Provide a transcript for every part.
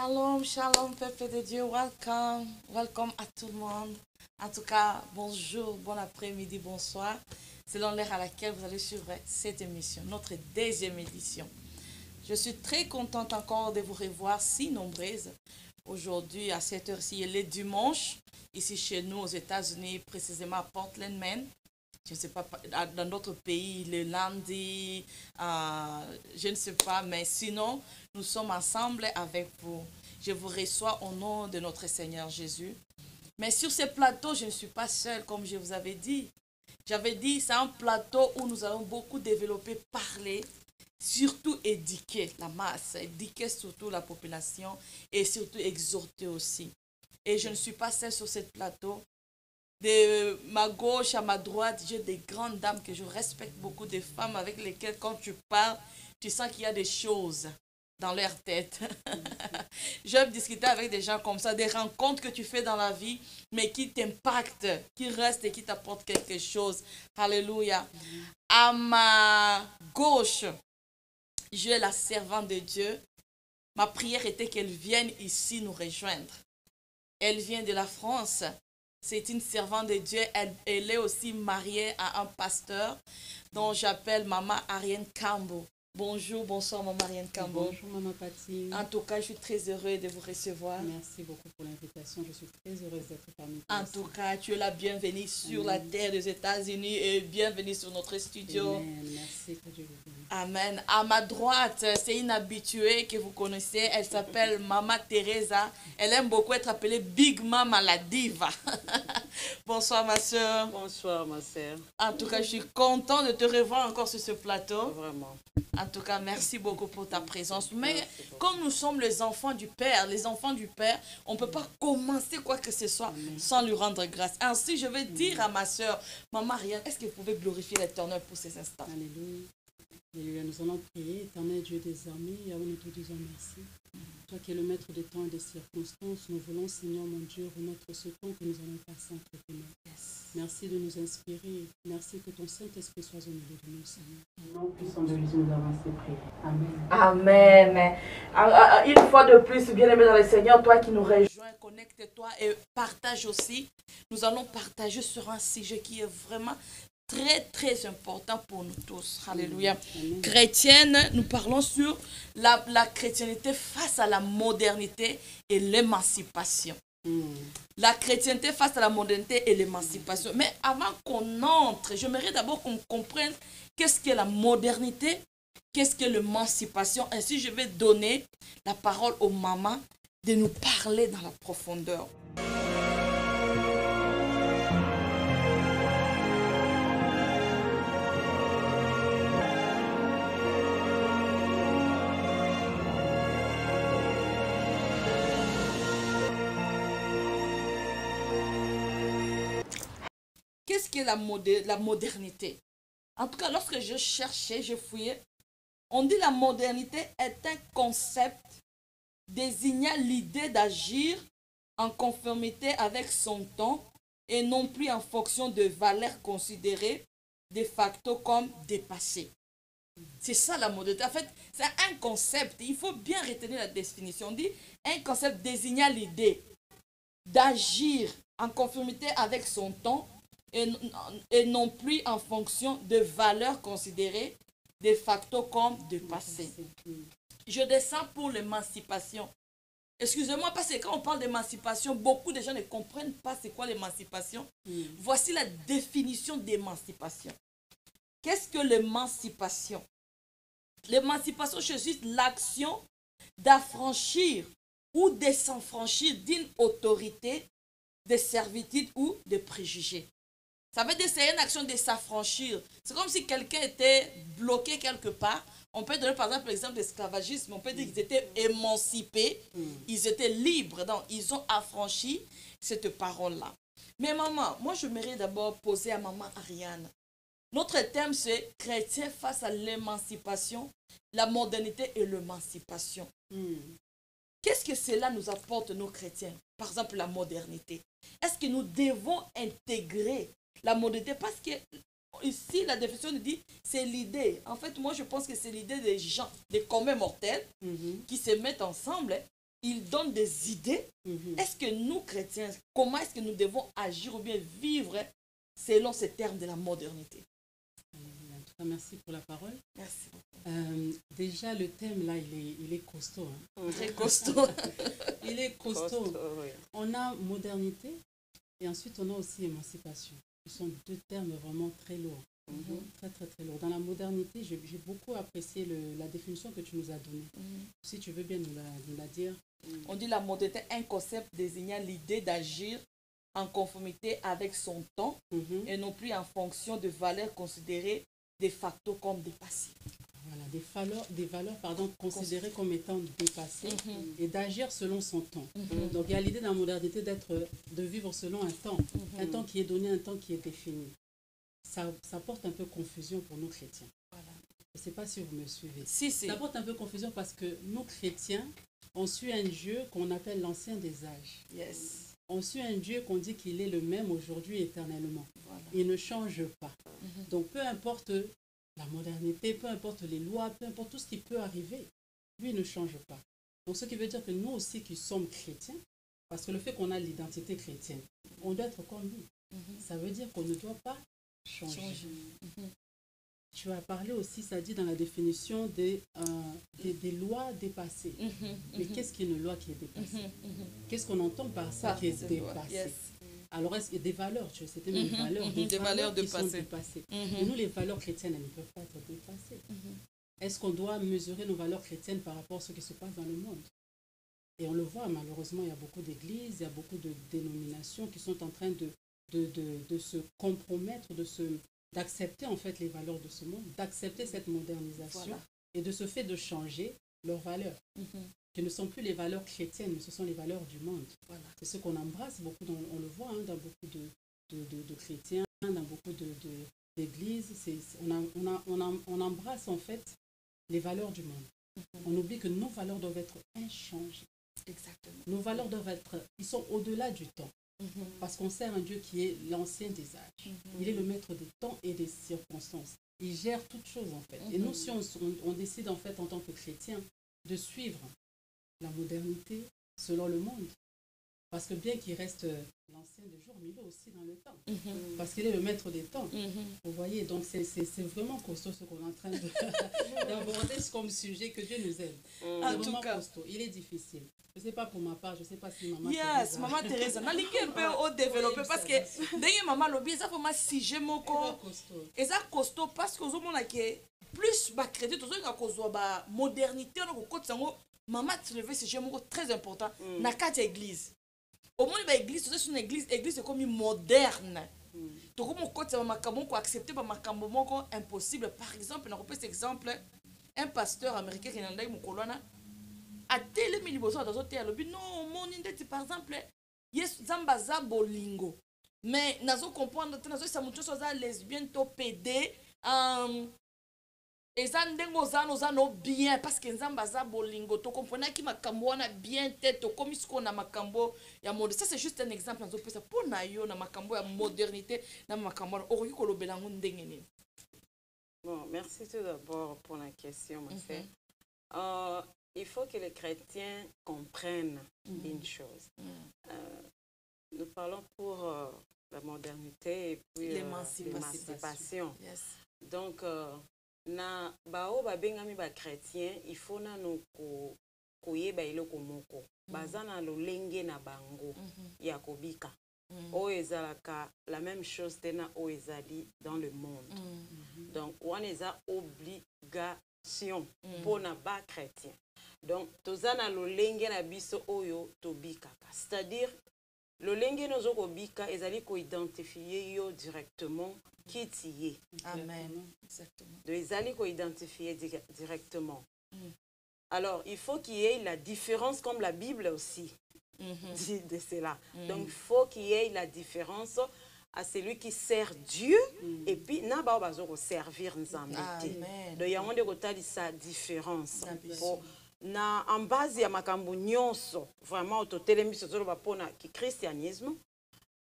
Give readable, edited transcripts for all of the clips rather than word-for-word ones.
Shalom, shalom, peuple de Dieu, welcome, welcome à tout le monde. En tout cas, bonjour, bon après-midi, bonsoir, selon l'heure à laquelle vous allez suivre cette émission, notre deuxième édition. Je suis très contente encore de vous revoir si nombreuses aujourd'hui à cette heure-ci. Il est dimanche, ici chez nous aux États-Unis, précisément à Portland, Maine. Je ne sais pas, dans d'autres pays, le lundi, je ne sais pas, mais sinon, nous sommes ensemble avec vous. Je vous reçois au nom de notre Seigneur Jésus. Mais sur ce plateau, je ne suis pas seule, comme je vous avais dit. J'avais dit, c'est un plateau où nous allons beaucoup développer, parler, surtout éduquer la masse, éduquer surtout la population et surtout exhorter aussi. Et je ne suis pas seule sur ce plateau. De ma gauche à ma droite, j'ai des grandes dames que je respecte beaucoup, des femmes avec lesquelles quand tu parles, tu sens qu'il y a des choses dans leur tête. J'aime discuter avec des gens comme ça, des rencontres que tu fais dans la vie, mais qui t'impactent, qui restent et qui t'apportent quelque chose. Alléluia. À ma gauche, j'ai la servante de Dieu. Ma prière était qu'elle vienne ici nous rejoindre. Elle vient de la France. C'est une servante de Dieu. Elle est aussi mariée à un pasteur dont j'appelle Maman Ariane Cambo. Bonjour, bonsoir Maman Ariane Cambo. Bonjour Maman Patti. En tout cas, je suis très heureuse de vous recevoir. Merci beaucoup pour l'invitation. Je suis très heureuse d'être parmi vous. En tout cas, tu es la bienvenue sur la terre des États-Unis et bienvenue sur notre studio. Amen. Merci, que Dieu vous bénisse. Amen. À ma droite, c'est une habituée que vous connaissez. Elle s'appelle Maman Teresa. Elle aime beaucoup être appelée Big Mama la diva. Bonsoir ma soeur. Bonsoir ma soeur. En tout cas, je suis contente de te revoir encore sur ce plateau. Vraiment. En tout cas, merci beaucoup pour ta présence. Mais comme nous sommes les enfants du Père, on ne peut pas commencer quoi que ce soit sans lui rendre grâce. Ainsi, je vais dire à ma soeur, Maman Ariane, est-ce que vous pouvez glorifier l'Éternel pour ces instants? Alléluia. Alléluia. Nous allons prier. Éternel Dieu des armées, Yahweh, nous te disons merci. Toi qui es le maître des temps et des circonstances, nous voulons, Seigneur mon Dieu, remettre ce temps que nous allons passer entre tes mains. Merci de nous inspirer. Merci que ton Saint-Esprit soit au milieu de nous, Seigneur. Au nom puissant de Jésus, nous avons ainsi prié. Amen. Amen. Une fois de plus, bien-aimé dans le Seigneur, toi qui nous rejoins, connecte-toi et partage aussi. Nous allons partager sur un sujet qui est vraiment très important pour nous tous. Alléluia. Amen. Chrétienne, nous parlons sur la chrétienté face à la modernité et l'émancipation. La chrétienté face à la modernité et l'émancipation. Mais avant qu'on entre, j'aimerais d'abord qu'on comprenne qu'est-ce qu'est la modernité, qu'est-ce qu'est l'émancipation. Ainsi, je vais donner la parole aux mamans de nous parler dans la profondeur. Qu'est-ce qu'est la modernité? En tout cas, lorsque je cherchais, je fouillais, on dit la modernité est un concept désignant l'idée d'agir en conformité avec son temps et non plus en fonction de valeurs considérées de facto comme dépassées. C'est ça la modernité. En fait, c'est un concept. Il faut bien retenir la définition. On dit un concept désignant l'idée d'agir en conformité avec son temps et non plus en fonction de valeurs considérées de facto comme dépassées. Je descends pour l'émancipation. Excusez-moi, parce que quand on parle d'émancipation, beaucoup de gens ne comprennent pas c'est quoi l'émancipation. Voici la définition d'émancipation. Qu'est-ce que l'émancipation? L'émancipation, c'est juste l'action d'affranchir ou de s'enfranchir d'une autorité, de servitude ou de préjugés. Ça veut dire que c'est une action de s'affranchir. C'est comme si quelqu'un était bloqué quelque part. On peut donner par exemple l'exemple de l'esclavagisme. On peut dire qu'ils étaient émancipés, ils étaient libres. Donc, ils ont affranchi cette parole-là. Mais maman, moi j'aimerais d'abord poser à maman Ariane. Notre thème c'est chrétien face à l'émancipation, la modernité et l'émancipation. Qu'est-ce que cela nous apporte nos chrétiens? Par exemple la modernité. Est-ce que nous devons intégrer la modernité? Parce que ici, la définition nous dit, c'est l'idée. En fait, moi, je pense que c'est l'idée des gens, des communs mortels, qui se mettent ensemble il donne des idées. Est-ce que nous, chrétiens, comment est-ce que nous devons agir ou bien vivre selon ces termes de la modernité? En tout cas, merci pour la parole. Merci beaucoup. Déjà, le thème là, il est costaud. Hein. Très costaud. Il est costaud. Oui. On a modernité et ensuite on a aussi émancipation. Ce sont deux termes vraiment très lourds. Très, très, très lourds. Dans la modernité, j'ai beaucoup apprécié la définition que tu nous as donnée. Si tu veux bien nous la dire. On dit la modernité, un concept désignant l'idée d'agir en conformité avec son temps et non plus en fonction de valeurs considérées de facto comme dépassées. Voilà, des valeurs considérées comme étant dépassées et d'agir selon son temps. Donc il y a l'idée dans la modernité de vivre selon un temps qui est donné, un temps qui est défini. Ça porte un peu confusion pour nous chrétiens. Voilà. Je ne sais pas si vous me suivez. Si. Ça porte un peu confusion parce que nous chrétiens, on suit un Dieu qu'on appelle l'ancien des âges. Yes. On suit un Dieu qu'on dit qu'il est le même aujourd'hui éternellement. Voilà. Il ne change pas. Donc peu importe la modernité, peu importe les lois, peu importe tout ce qui peut arriver, lui il ne change pas. Donc ce qui veut dire que nous aussi qui sommes chrétiens, parce que le fait qu'on a l'identité chrétienne, on doit être comme lui. Ça veut dire qu'on ne doit pas changer. Tu as parlé aussi, ça dit dans la définition des lois dépassées. Mais qu'est-ce qu'une loi qui est dépassée? Qu'est-ce qu'on entend par ça qui est dépassé? Yes. Alors, est-ce qu'il y a des valeurs? C'était même des valeurs qui sont dépassées. Mais nous, les valeurs chrétiennes, elles ne peuvent pas être dépassées. Est-ce qu'on doit mesurer nos valeurs chrétiennes par rapport à ce qui se passe dans le monde? Et on le voit, malheureusement, il y a beaucoup d'églises, il y a beaucoup de dénominations qui sont en train de se compromettre, d'accepter en fait les valeurs de ce monde, d'accepter cette modernisation et de ce fait de changer leurs valeurs, qui ne sont plus les valeurs chrétiennes, mais ce sont les valeurs du monde. Voilà. C'est ce qu'on embrasse beaucoup, on le voit dans beaucoup de chrétiens, dans beaucoup d'églises. On embrasse en fait les valeurs du monde. On oublie que nos valeurs doivent être inchangées. Exactement. Nos valeurs doivent être, ils sont au-delà du temps. Parce qu'on sert un Dieu qui est l'ancien des âges. Il est le maître des temps et des circonstances. Il gère toutes choses en fait. Et nous, si on décide en fait en tant que chrétiens de suivre la modernité selon le monde, parce que bien qu'il reste l'ancien des jours, mais il est aussi dans le temps. Parce qu'il est le maître des temps. Vous voyez, donc c'est vraiment costaud ce qu'on est en train d'aborder comme sujet, que Dieu nous aide. C'est vraiment costaud. Il est difficile. Je ne sais pas pour ma part, je ne sais pas si maman Yes, maman Teresa. Na lingi un peu au développer parce que dès maman lobby ça faut ma sujet moko. Et ça costaud parce que aux mona que plus ba crédit aux autres cause ba modernité on ko côté sango maman tu lever sujet moko très important na carte église. Au moins ba église c'est une église c'est comme moderne. To ko mo côté makambo ko accepter ba makambo moko impossible. Par exemple na ko pese exemple un pasteur américain qui n'andai mo kolona a telemi liboso azote alobi non moni ndeti par exemple yesu nzambe aza bolingo mais nazo comprendre te nazo esa moto aza lesbienne to pd eza ndenge oza no bien parce que nzambe aza bolingo to comprenaki makambo wana bien te tokomi siko na makambo ya mode. Ça c'est juste un exemple nazo pesa pour na yo na makambo ya modernité na makambo okoki kolobela ngo ndenge nini? Bon, merci tout d'abord pour la question, ma sœur. Il faut que les chrétiens comprennent une chose. Nous parlons pour la modernité et puis l'émancipation. Yes. Donc, na bao babengami ba chrétien, il faut na no koyeba iloko moko. Bazana lolenge na bango ya kobika. O ezalaka la même chose tena o ezali dans le monde. Donc, on eza obligation pour na ba chrétien. Donc, tozana lolenge na biso oyo tobikaka. C'est-à-dire, lolenge nozo kobika ezali ko identifier yo directement qui tu es. Amen. Exactement. Donc, ezali ko identifier directement. Alors, il faut qu'il y ait la différence comme la Bible aussi dit de cela. Donc, il faut qu'il y ait la différence à celui qui sert Dieu et puis na ba bazoko servir nzambe. Donc, il y a un de côté sa différence. Na en base ya makambo nyonso vraiment autotelemi sozolo bapona ki christianisme.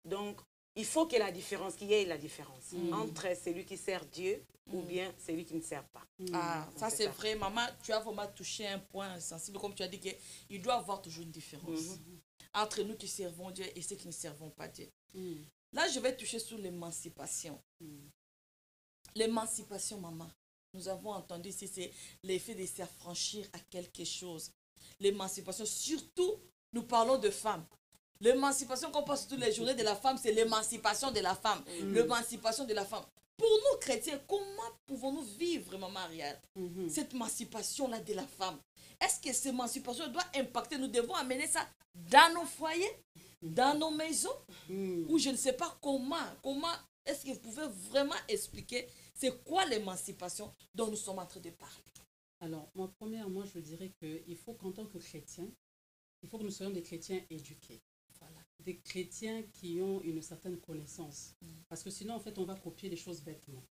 Donc il faut qu'il y ait la différence entre celui qui sert Dieu ou bien celui qui ne sert pas. Ah, ça c'est vrai, maman, tu as vraiment touché un point sensible, comme tu as dit qu'il doit y avoir toujours une différence entre nous qui servons Dieu et ceux qui ne servons pas Dieu. Là, je vais toucher sur l'émancipation. L'émancipation, maman. Nous avons entendu ici, c'est l'effet de s'affranchir à quelque chose. L'émancipation, surtout, nous parlons de femmes. L'émancipation qu'on passe toutes les journées de la femme, c'est l'émancipation de la femme. L'émancipation de la femme. Pour nous, chrétiens, comment pouvons-nous vivre, maman Ariel, cette émancipation-là de la femme? Est-ce que cette émancipation doit impacter? Nous devons amener ça dans nos foyers, dans nos maisons, ou je ne sais pas comment est-ce que vous pouvez vraiment expliquer c'est quoi l'émancipation dont nous sommes en train de parler? Alors, moi, je dirais qu'il faut qu'en tant que chrétiens, il faut que nous soyons des chrétiens éduqués. Voilà. Des chrétiens qui ont une certaine connaissance. Parce que sinon, en fait, on va copier les choses bêtement.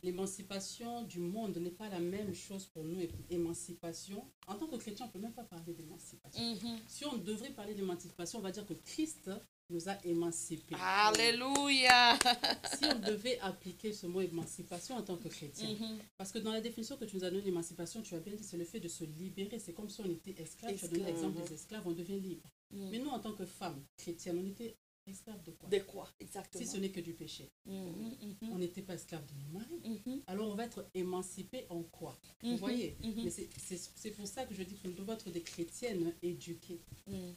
L'émancipation du monde n'est pas la même chose pour nous. Émancipation, en tant que chrétien, on ne peut même pas parler d'émancipation. Si on devrait parler d'émancipation, on va dire que Christ nous a émancipés. Alléluia! Si on devait appliquer ce mot émancipation en tant que chrétien, parce que dans la définition que tu nous as donnée d'émancipation, tu as bien dit, c'est le fait de se libérer. C'est comme si on était esclave. Tu as donné l'exemple des esclaves, on devient libre. Mais nous, en tant que femmes chrétiennes, on était esclaves de quoi? De quoi, exactement? Si ce n'est que du péché. On n'était pas esclaves de nos maris. Alors on va être émancipés en quoi? Vous voyez? Mais c'est pour ça que je dis que nous devons être des chrétiennes éduquées,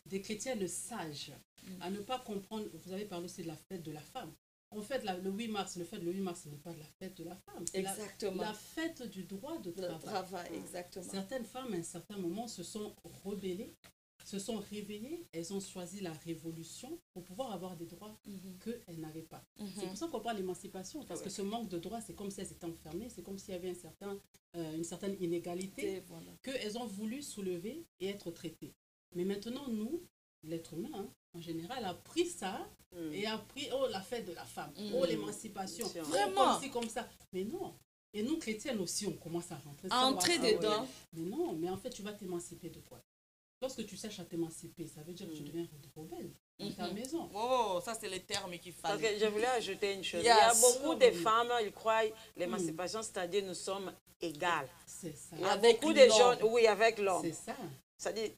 des chrétiennes sages, à ne pas comprendre. Vous avez parlé aussi de la fête de la femme. En fait, le 8 mars, le 8 mars, ce n'est pas la fête de la femme. C'est la fête du droit de travail. Exactement. Certaines femmes, à un certain moment, se sont rebellées, se sont réveillées, elles ont choisi la révolution pour pouvoir avoir des droits qu'elles n'avaient pas. C'est pour ça qu'on parle d'émancipation, parce que ce manque de droits, c'est comme si elles étaient enfermées, c'est comme s'il y avait une certaine inégalité qu'elles ont voulu soulever et être traitées. Mais maintenant, nous, l'être humain, en général, a pris ça et a pris, la fête de la femme, l'émancipation, vraiment, comme ci, comme ça. Mais non. Et nous, chrétiennes aussi, on commence à rentrer. Entrer dedans. Mais non, mais en fait, tu vas t'émanciper de quoi? Lorsque tu cherches à t'émanciper, ça veut dire que tu deviens rebelle dans ta maison. Oh, ça c'est le terme qu'il fallait. Parce que je voulais ajouter une chose. Il y a beaucoup de femmes, ils croient l'émancipation, c'est-à-dire nous sommes égales. C'est ça. Il y a beaucoup de gens, oui, avec l'homme. C'est ça. C'est-à-dire,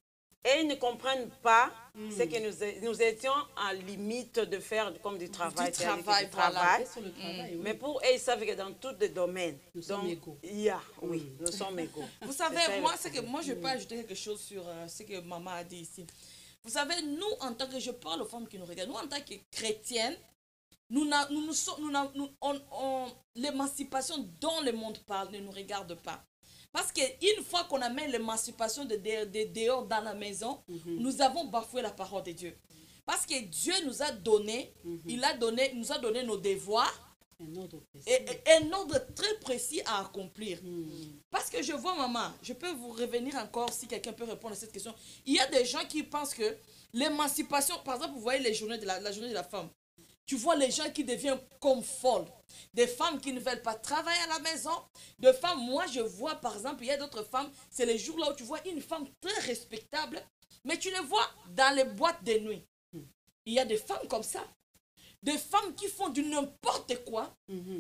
et ils ne comprennent pas c'est que nous étions en limite de faire comme du travail. Du travail. Sur le travail, mais pour eux, ils savent que dans tous les domaines, nous sommes égaux. Oui, nous sommes égaux. Vous savez, moi je peux ajouter quelque chose sur ce que maman a dit ici. Vous savez, nous, en tant que, je parle aux femmes qui nous regardent, nous, en tant que chrétiennes, l'émancipation dont le monde parle ne nous regarde pas. Parce qu'une fois qu'on amène l'émancipation de dehors dans la maison, nous avons bafoué la parole de Dieu. Parce que Dieu nous a donné, nous a donné nos devoirs, un ordre très précis à accomplir. Parce que je vois, maman, je peux vous revenir encore si quelqu'un peut répondre à cette question. Il y a des gens qui pensent que l'émancipation, par exemple, vous voyez la journée de la femme. Tu vois les gens qui deviennent comme folles. Des femmes qui ne veulent pas travailler à la maison. Des femmes, moi je vois par exemple, il y a d'autres femmes, c'est les jours là où tu vois une femme très respectable, mais tu les vois dans les boîtes de nuit. Il y a des femmes comme ça. Des femmes qui font du n'importe quoi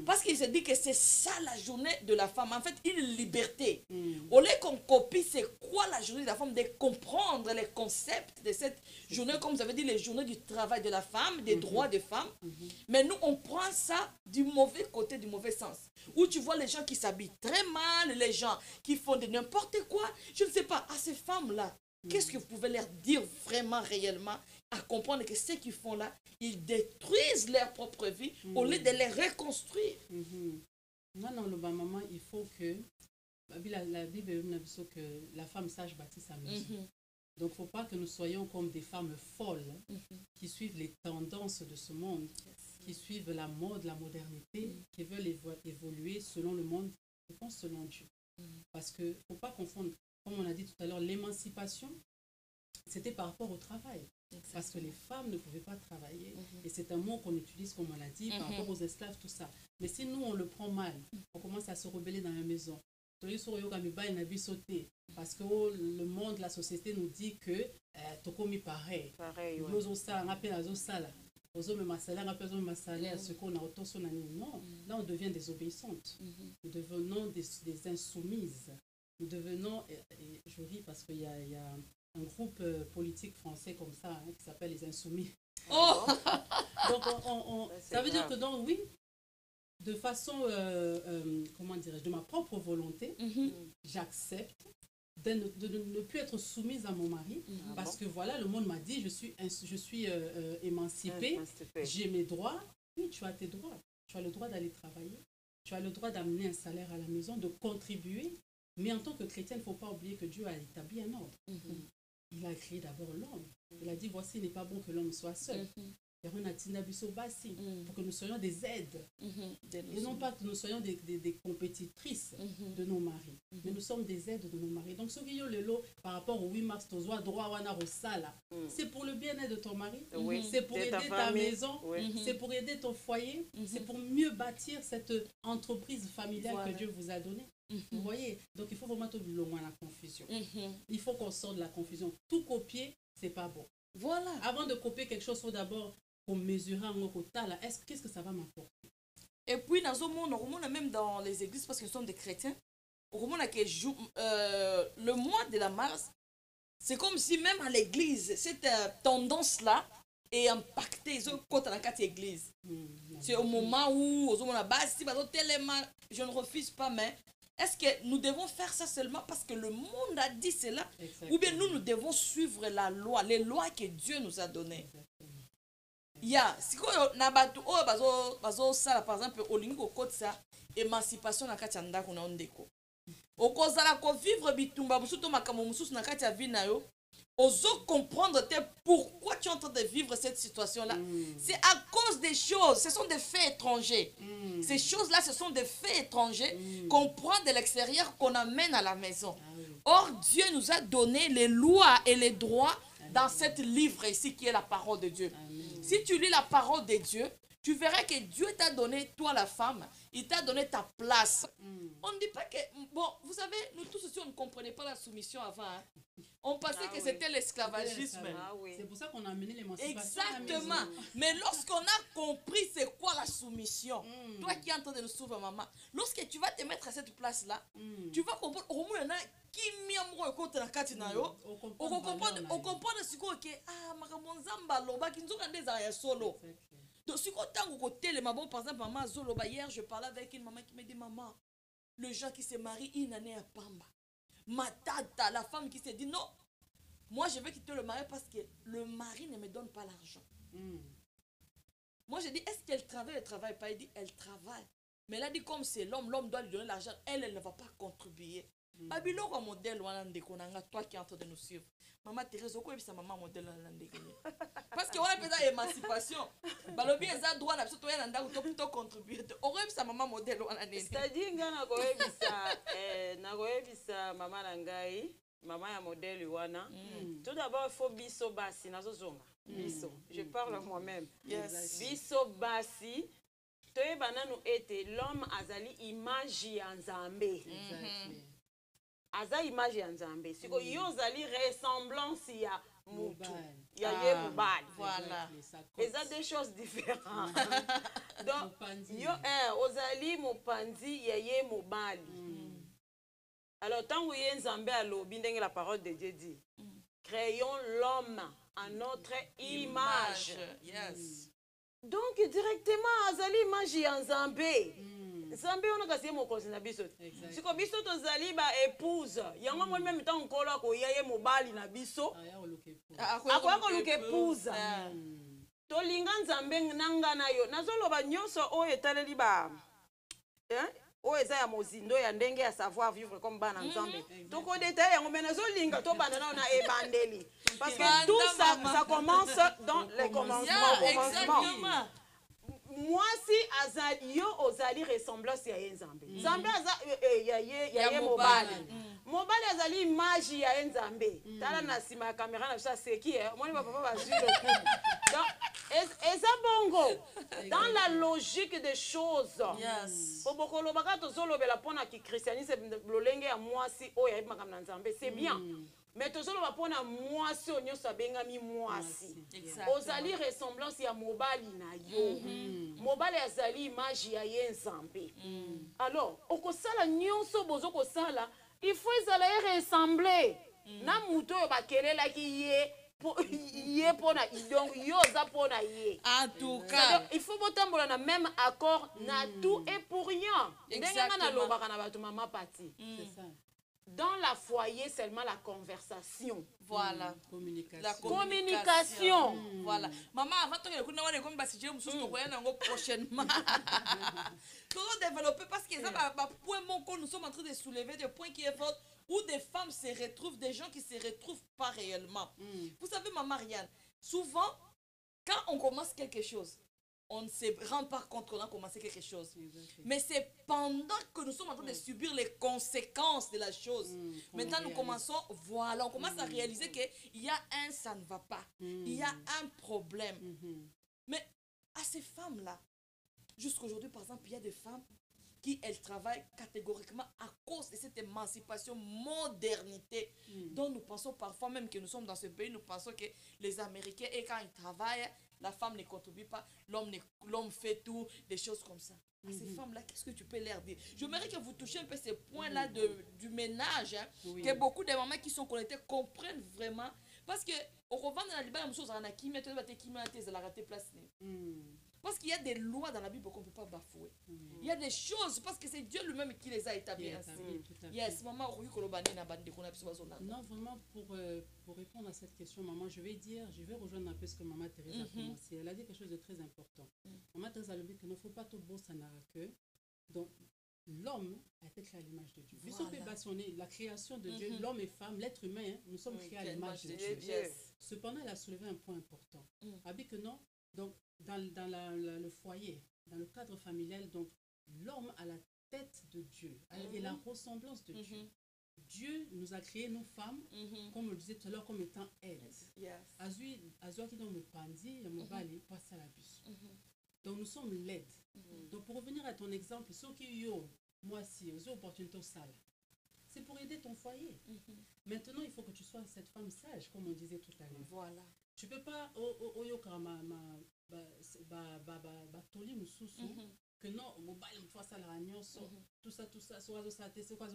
parce qu'ils se disent que c'est ça la journée de la femme. En fait, une liberté. Au lieu qu'on copie c'est quoi la journée de la femme, de comprendre les concepts de cette journée, comme vous avez dit, les journées du travail de la femme, des droits des femmes. Mais nous, on prend ça du mauvais côté, du mauvais sens. Où tu vois les gens qui s'habillent très mal, les gens qui font de n'importe quoi. Je ne sais pas, à ces femmes-là, qu'est-ce que vous pouvez leur dire vraiment, réellement, à comprendre que ce qu'ils font là, ils détruisent leur propre vie au lieu de les reconstruire. Non, le maman, il faut que la Bible nous dit que la femme sage bâtit sa maison. Donc, il ne faut pas que nous soyons comme des femmes folles qui suivent les tendances de ce monde, qui suivent la mode, la modernité, qui veulent évoluer selon le monde et pas selon Dieu. Parce qu'il ne faut pas confondre, comme on a dit tout à l'heure, l'émancipation, c'était par rapport au travail. Parce que les femmes ne pouvaient pas travailler. Et c'est un mot qu'on utilise, comme on l'a dit, par rapport aux esclaves, tout ça. Mais si nous, on le prend mal, on commence à se rebeller dans la maison. Parce que le monde, la société nous dit que Tokomi pareil. ma salaire, ce qu'on a autant son année. Non, là on devient des obéissantes. Nous devenons des insoumises. Nous devenons, et je ris parce qu'il y a un groupe politique français comme ça qui s'appelle les Insoumis. Oh. Donc ça veut dire que donc oui, de façon, comment dirais-je, de ma propre volonté, j'accepte de ne plus être soumise à mon mari parce que voilà, le monde m'a dit je suis émancipée, j'ai mes droits. Oui, tu as tes droits. Tu as le droit d'aller travailler. Tu as le droit d'amener un salaire à la maison, de contribuer. Mais en tant que chrétien, il ne faut pas oublier que Dieu a établi un ordre. Il a créé d'abord l'homme. Il a dit, voici, il n'est pas bon que l'homme soit seul. Pour que nous soyons des aides. Et non pas que nous soyons des compétitrices de nos maris. Mais nous sommes des aides de nos maris. Donc, ce qui est le lot par rapport au 8 mars, c'est pour le bien-être de ton mari. C'est pour aider ta maison. C'est pour aider ton foyer. C'est pour mieux bâtir cette entreprise familiale que Dieu vous a donnée. Vous voyez? Donc, il faut vraiment tout le moins la confusion. Il faut qu'on sorte de la confusion. Tout copier, c'est pas bon. Voilà. Avant de copier quelque chose, il faut d'abord qu'on mesure un quota. Qu'est-ce que ça va m'apporter? Et puis, dans ce monde, on remonte même dans les églises, parce que nous sommes des chrétiens, on remonte que le mois de la mars, c'est comme si même à l'église, cette tendance-là est impactée contre la église. C'est au moment où, je ne refuse pas, mais est-ce que nous devons faire ça seulement parce que le monde a dit cela? Ou bien nous devons suivre la loi, les lois que Dieu nous a données? Si par exemple, au lingo ça, émancipation na kati ndako na ondeko. Okozala ko vivre bitumba musuto makamo mususu na kati ya vie na yo. Ozo comprendre pourquoi tu es en train de vivre cette situation-là. C'est à cause des choses, ce sont des faits étrangers. Ces choses-là, ce sont des faits étrangers qu'on prend de l'extérieur, qu'on amène à la maison. Or, Dieu nous a donné les lois et les droits dans cette livre ici qui est la parole de Dieu. Si tu lis la parole de Dieu, tu verras que Dieu t'a donné, toi la femme, il t'a donné ta place. On ne dit pas que... Bon, vous savez, nous tous aussi, on ne comprenait pas la soumission avant. Hein. On pensait que c'était l'esclavagisme. C'est pour ça qu'on a amené l'émancipation. Exactement. Mais lorsqu'on a compris c'est quoi la soumission, toi qui es en train de nous suivre, maman, lorsque tu vas te mettre à cette place-là, tu vas comprendre au moins qui miamro ekote na kati na yo, on comprend ce que makambo loba ki nzoka ndeza ya solo. Donc si on tango côté les mamans, par exemple maman zoloba, hier je parlais avec une maman qui me dit maman, le gens qui se marient une année à Pamba, ma tata, la femme qui se dit non, moi je veux quitter le mari parce que le mari ne me donne pas l'argent. Moi je dis est-ce qu'elle travaille, elle travaille pas? Elle dit elle travaille, mais elle a dit comme c'est l'homme doit lui donner l'argent, elle ne va pas contribuer. Babilo comme modèle toi qui es en train de nous suivre. Maman Thérèse, pourquoi est-ce maman modèle parce que on a besoin d'émancipation. Balobi eza droit na biso to yana ndako to contribuer. Aurait sa maman modèle wana nene. C'est-à-dire na koyebisa maman na ngai, maman ya modèle wana. Tout d'abord il faut biso basi nazozonga. Biso. Je parle moi-même. Biso basi toyebana nu ete l'homme azali image ya Nzambe. Aza image ya Nzambe. Siko yo zali ressemblance ya mutu. Ya ye mobali. Voilà. Et ça des choses différentes. Donc yo ozali mopanzi ya ye mobali. Alors tant que ye Nzambe alobi ndenge la parole de Dieu dit. Créons l'homme à notre image. Yes. Donc directement azali image ya Nzambe. Nzambe on a kasi mokonzi na biso. Siko biso tozali ba épouse. Yango mo même temps nkola ko yaye mobali na biso. Akoya ko luka épouse. Tolinga Nzambe nanga na yo. Nazoloba nyonso o etaleli ba. O eza ya mozindo ya ndenge ya savoir vivre comme bana Nzambe. Toko détail yango mais nazolinga to bana na ebandeli. Parce que tout ça commence dans les commencements. Exactement. Moi si azali yo ozali ressemblance ya Nzambe. Nzambe ya mobali. Mobali azali image ya Nzambe. Tala na sima ya caméra na ça c'est qui moni papa ba zwi le coup. Donc eza bongo dans la logique des choses. Yes. Po bokolobaka tozolobela mpona kikristianisme lolenge ya mwasi oyo ayebi makambo na nzambe c'est bien. Mais tozoloba mpona mwasi oyo nyonso abengami mwasi. Ozali ressemblance ya mobali na yo. Mobali azali image ya ye nzambe. Alors okosala nyonso bozo kosala il faut ezala ye ressembler na mutu oyo bakelelaki ye pona donc yo za pona ye. En tout cas, il faut botambola na même accord na tout et pour rien. Ndenge nga nalobaka na bato mama pati. C'est ça. Dans la foyer seulement la conversation. Voilà. Communication. La communication. Voilà. Maman, avant que tu aies comme si tu as prochainement. Toujours développer parce que nous sommes en train de soulever des points qui est fort où des femmes se retrouvent, des gens qui se retrouvent pas réellement. Vous savez, ma Marianne, souvent, quand on commence quelque chose, on ne se rend pas compte qu'on a commencé quelque chose. Mais c'est pendant que nous sommes en train de subir les conséquences de la chose. Maintenant, nous commençons, voilà, on commence à réaliser qu'il y a ça ne va pas. Il y a un problème. Mais à ces femmes-là, jusqu'aujourd'hui, par exemple, il y a des femmes qui, elles travaillent catégoriquement à cause de cette émancipation, modernité, dont nous pensons parfois, même que nous sommes dans ce pays, nous pensons que les Américains, et quand ils travaillent, la femme ne contribue pas, l'homme fait tout, des choses comme ça. À ces femmes-là, qu'est-ce que tu peux leur dire? J'aimerais que vous touchiez un peu ces points-là du ménage, hein, que beaucoup de mamans qui sont connectées comprennent vraiment. Parce que, au revend de la liberté, parce qu'il y a des lois dans la Bible qu'on ne peut pas bafouer. Il y a des choses, parce que c'est Dieu lui-même qui les a établies. Yes, maman, non, vraiment, pour répondre à cette question, maman, je vais rejoindre un peu ce que maman Thérèse a commencé. Elle a dit quelque chose de très important. Maman Thérèse a dit qu'il ne faut pas tout beau ça n'a que. Donc, l'homme a été créé à l'image de Dieu. Voilà. La création de Dieu, l'homme et femme, l'être humain, nous sommes créés à l'image de Dieu. Cependant, elle a soulevé un point important. Elle dit que non, donc, dans le foyer, dans le cadre familial, donc l'homme a la tête de Dieu et la ressemblance de Dieu. Dieu nous a créé, nous femmes, comme on le disait tout à l'heure, comme étant aides. Donc nous sommes laides. Donc pour revenir à ton exemple, ceux qui ont, moi si, aux opportunités sales, c'est pour aider ton foyer. Maintenant, il faut que tu sois cette femme sage, comme on disait tout à l'heure. Voilà. Tu peux pas que non, mobile, tout ça, soit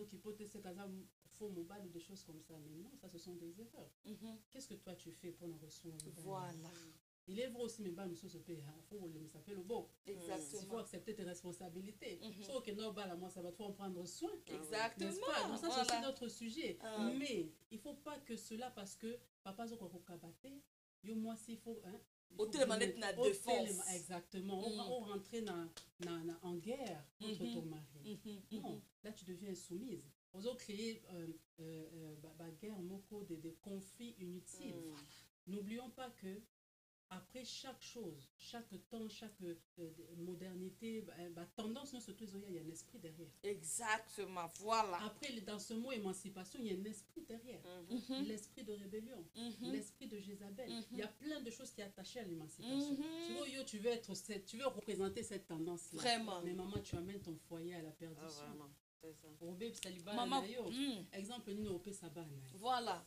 qui peut faux mobile ou des choses comme ça. Mais non, ça, ce sont des erreurs. Qu'est-ce que toi tu fais pour nous recevoir? Voilà. Il est vrai aussi, mais il faut accepter tes responsabilités. Sauf que non, moi, ça va trop en prendre soin. Exactement. Donc ça, c'est aussi notre sujet. Mais il ne faut pas que cela, parce que papa, yo moi s'il faut défense. Exactement. On rentrer en guerre contre ton mari. Non, là tu deviens soumise. On a créé guerre, des conflits inutiles. N'oublions pas que après chaque chose, chaque temps, chaque modernité, tendance, il y a un esprit derrière. Exactement, voilà. Après, dans ce mot émancipation, il y a un esprit derrière. L'esprit de rébellion, l'esprit de Jézabel. Il y a plein de choses qui sont attachées à l'émancipation. Tu veux représenter cette tendance-là. Vraiment. Mais maman, tu amènes ton foyer à la perdition. Maman, exemple, nous voilà.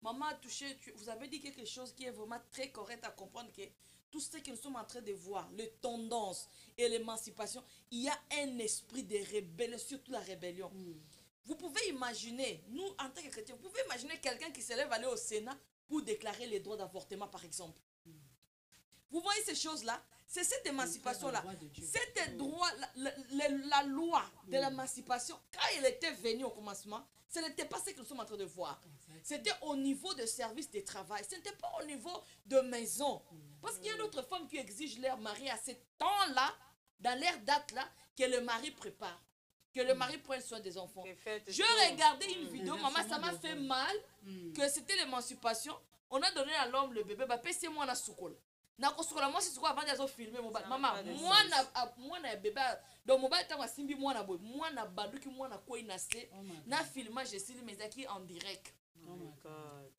Maman a touché, vous avez dit quelque chose qui est vraiment très correct à comprendre, que tout ce que nous sommes en train de voir, les tendances et l'émancipation, il y a un esprit de rébellion, surtout la rébellion. Vous pouvez imaginer, nous en tant que chrétiens, vous pouvez imaginer quelqu'un qui se lève aller au Sénat pour déclarer les droits d'avortement par exemple. Vous voyez ces choses-là? C'est cette émancipation-là. C'était droit, la loi de l'émancipation, quand elle était venue au commencement, ce n'était pas ce que nous sommes en train de voir. C'était au niveau de service de travail. Ce n'était pas au niveau de maison. Parce qu'il y a d'autres femmes qui exigent leur mari à ce temps-là, dans leur date-là, que le mari prépare. Que le mari prenne soin des enfants. Je regardais une vidéo, maman, ça m'a fait mal, que c'était l'émancipation. On a donné à l'homme le bébé, c'est moi la soukola. Moi si avant de filmer maman moi na bébé donc mobile tant simbi moi na baduki moi na quoi na filmage je suis mais qui en direct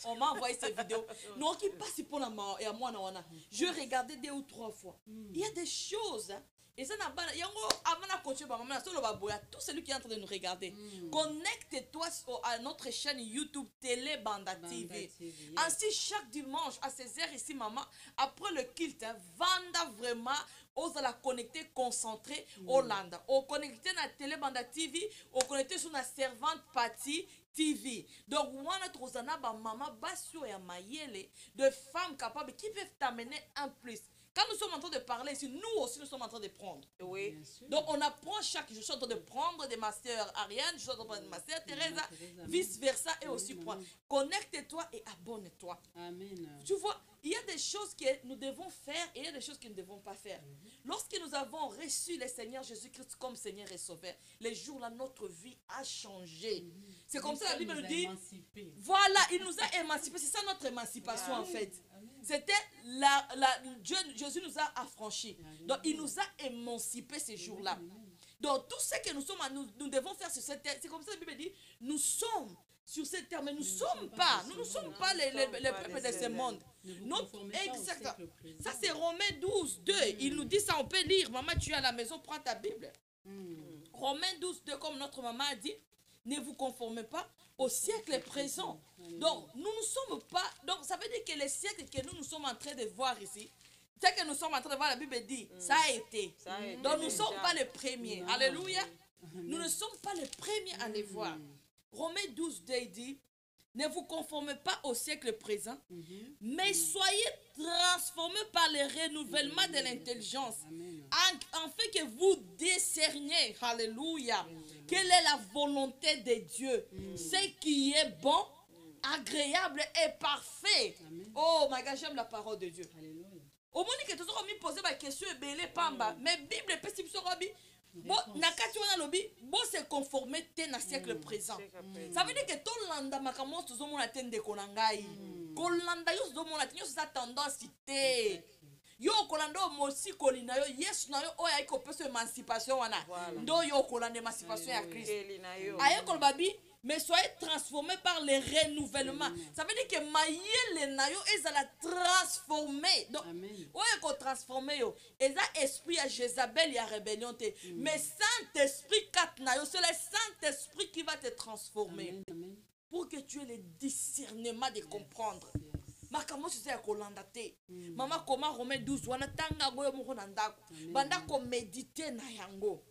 On m'a envoyé ces vidéos. Non, qui passe pour la et à moi, non, je regardais 2 ou 3 fois. Il y a des choses. Et ça n'a pas. Tout celui qui est en train de nous regarder, connecte-toi à notre chaîne YouTube Télé Banda TV. Ainsi, chaque dimanche à 16h ici, maman, après le culte, Vanda vraiment, on va la connecter, concentrée au Landa. On connecte à Télé Banda TV, on connecte sur la servante Patti TV. Donc, on a trouvé maman, basio et mayele de femmes capables qui peuvent t'amener un plus. Quand nous sommes en train de parler ici, nous aussi nous sommes en train de prendre. Oui. Donc on apprend chaque jour. Je suis en train de prendre de ma sœur Ariane, je suis en train de prendre de ma sœur Teresa, vice versa et aussi prendre. Connecte-toi et abonne-toi. Amen. Tu vois, il y a des choses que nous devons faire et il y a des choses que nous ne devons pas faire. Lorsque nous avons reçu le Seigneur Jésus-Christ comme Seigneur et Sauveur, les jours-là, notre vie a changé. C'est comme ça la Bible nous dit. Voilà, il nous a émancipés. C'est ça notre émancipation en fait. C'était Jésus nous a affranchis. Donc il nous a émancipés ces jours-là. Donc tout ce que nous sommes, nous devons faire sur cette terre. C'est comme ça la Bible dit, nous sommes sur cette terre, mais nous ne sommes pas les peuples de ce monde. Exactement. Ça c'est Romains 12, 2. Il nous dit ça, on peut lire. Maman, tu es à la maison, prends ta Bible. Romains 12, 2, comme notre maman a dit, ne vous conformez pas au siècle présent. Donc, nous ne sommes pas... Donc, ça veut dire que le siècle que nous sommes en train de voir ici, c'est que nous sommes en train de voir, la Bible dit, ça a été. Donc, nous ne sommes pas les premiers. Alléluia. Nous ne sommes pas les premiers à les voir. Romains 12, 2 dit, ne vous conformez pas au siècle présent, mais soyez transformés par le renouvellement de l'intelligence, afin que vous discerniez, alléluia, quelle est la volonté de Dieu, ce qui est bon, agréable et parfait. Oh, my God, j'aime la parole de Dieu. Au moment que tu as posé ma question, mais Bible, bon, nakati wana lobi, bon se conformer te na siècle présent. Ça veut dire que ton landa makamo tuzo mona tende konangai. Kolanda yo tuzo mona tinyo sa tendance te. Yo kolanda mosi kolina yo yes na yo oya iko peso émancipation wana. Ndo yo kolanda émancipation ya Christ. Aye kolbabi mais soyez transformés par le renouvellement. Ça veut dire que maïele na yo ezala transformé. Donc oye ko transformer yo. Eza esprit à Jézabel et à rébellion te. Mais Saint-Esprit kat na yo, c'est le Saint-Esprit qui va te transformer. Pour que tu aies le discernement de comprendre. Makamo tu sais à kolanda te. Maman comment Romains 12 wana tanga goyo moko na ndako. Banda ko méditer na yango.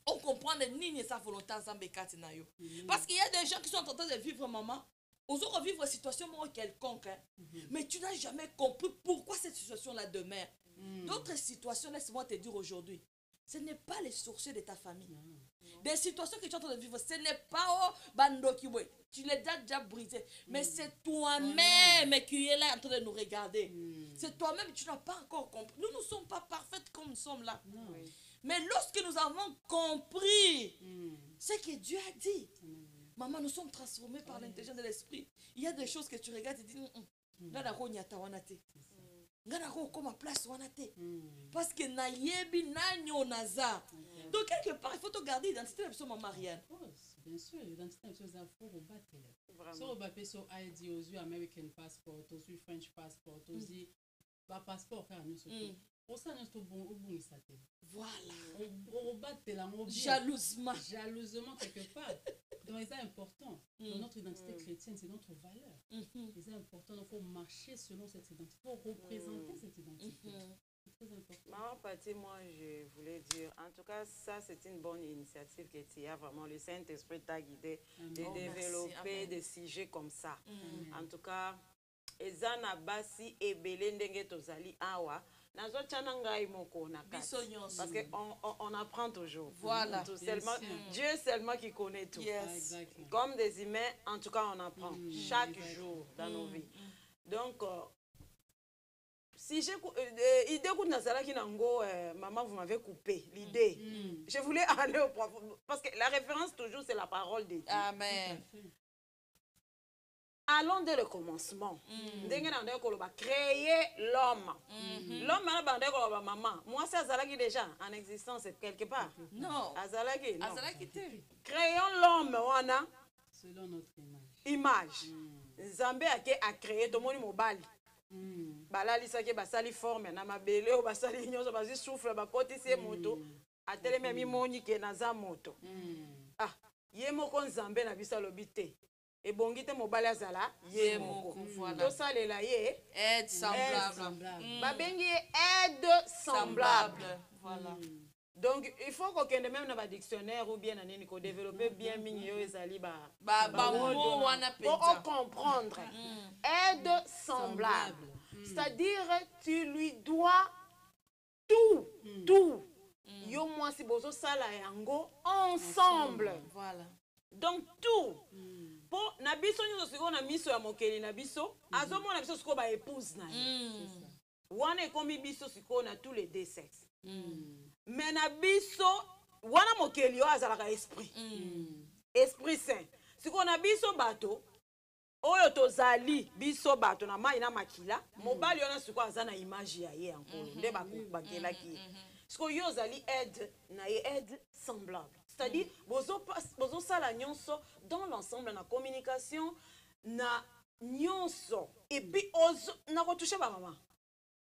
On comprend ni sa volonté ensemble kati na yo. Parce qu'il y a des gens qui sont en train de vivre, maman, aux autres vivre une situation quelconque, hein. Mais tu n'as jamais compris pourquoi cette situation-là demeure. D'autres situations, laisse-moi te dire aujourd'hui, ce n'est pas les sorciers de ta famille. Des situations que tu es en train de vivre, ce n'est pas Bando Kiwe. Tu les as déjà brisées. Mais c'est toi-même qui es là en train de nous regarder. C'est toi-même, tu n'as pas encore compris. Nous ne sommes pas parfaites comme nous sommes là. Mais lorsque nous avons compris ce que Dieu a dit, maman, nous sommes transformés par l'intelligence de l'esprit. Il y a des choses que tu regardes et tu dis, parce que nayebi nanyo naza. Donc quelque part, il faut te garder l'identité de maman Marianne. Bien sûr, l'identité de la femme, so on so ID aux yeux American passport, aux yeux French passport, aux yeux passeport faire nous surtout. Pour ça nous sommes bon ça. Voilà. On jalousement quelque part. Donc c'est important. Dans notre identité chrétienne, c'est notre valeur. C'est important. Il faut marcher selon cette identité. Il faut représenter cette identité. C'est très important. Maman Patti, moi je voulais dire, en tout cas, ça c'est une bonne initiative que tu as vraiment. Le Saint-Esprit t'a guidé de développer des sujets comme ça. En tout cas, ezana basi ebele ndenge tozali awa. Parce qu'on apprend toujours. Voilà. Tout seulement, Dieu seulement qui connaît tout. Yes. Comme des humains, en tout cas, on apprend chaque jour dans nos vies. Donc, si j'écoute, maman, vous m'avez coupé l'idée. Je voulais aller au prof. Parce que la référence, toujours, c'est la parole de Dieu. Amen. Allons dès le commencement. Créer l'homme. L'homme, maman. Moi, c'est Azalaki déjà en existence quelque part. Non. Azalaki. Azalaki. Créons l'homme, Selon notre image. Image. Nzambe a créé tout le monde mobile. Balalisaki basali forme na mabele o basali nyonso basi souffle bakotisi moto atelemi amimoni ke naza moto. Ah, ye moko Nzambe na biso alobi te. Ebongi te mobali azala ye moko. Tosalela ye aide semblable. Babengi ye aide semblable. Voilà. Donc il faut qu'on ait même dans le dictionnaire ou bien qu'on développe bien mignon ezali pour comprendre. Aide semblable. C'est-à-dire tu lui dois tout. Yo moi si bozo sala yango ensemble. Voilà. Donc tout. Pour na biso nyo siko na miso ya mokeli na biso, azomona biso siko ba épouse na ye. Wana ekomi biso siko na tous les deux sexes. Mais na biso wana mokeli yo azalaka esprit. Esprit saint. Siko na biso bato oyo tozali biso bato na mai na makila, mobali yo na siko azana image ya ye encore. Nde bakelaki. Siko yo zali aide na ye aide semblable. C'est-à-dire bozo sala nyonso dans l'ensemble na communication na nyonso et puis na ko toucher ba maman.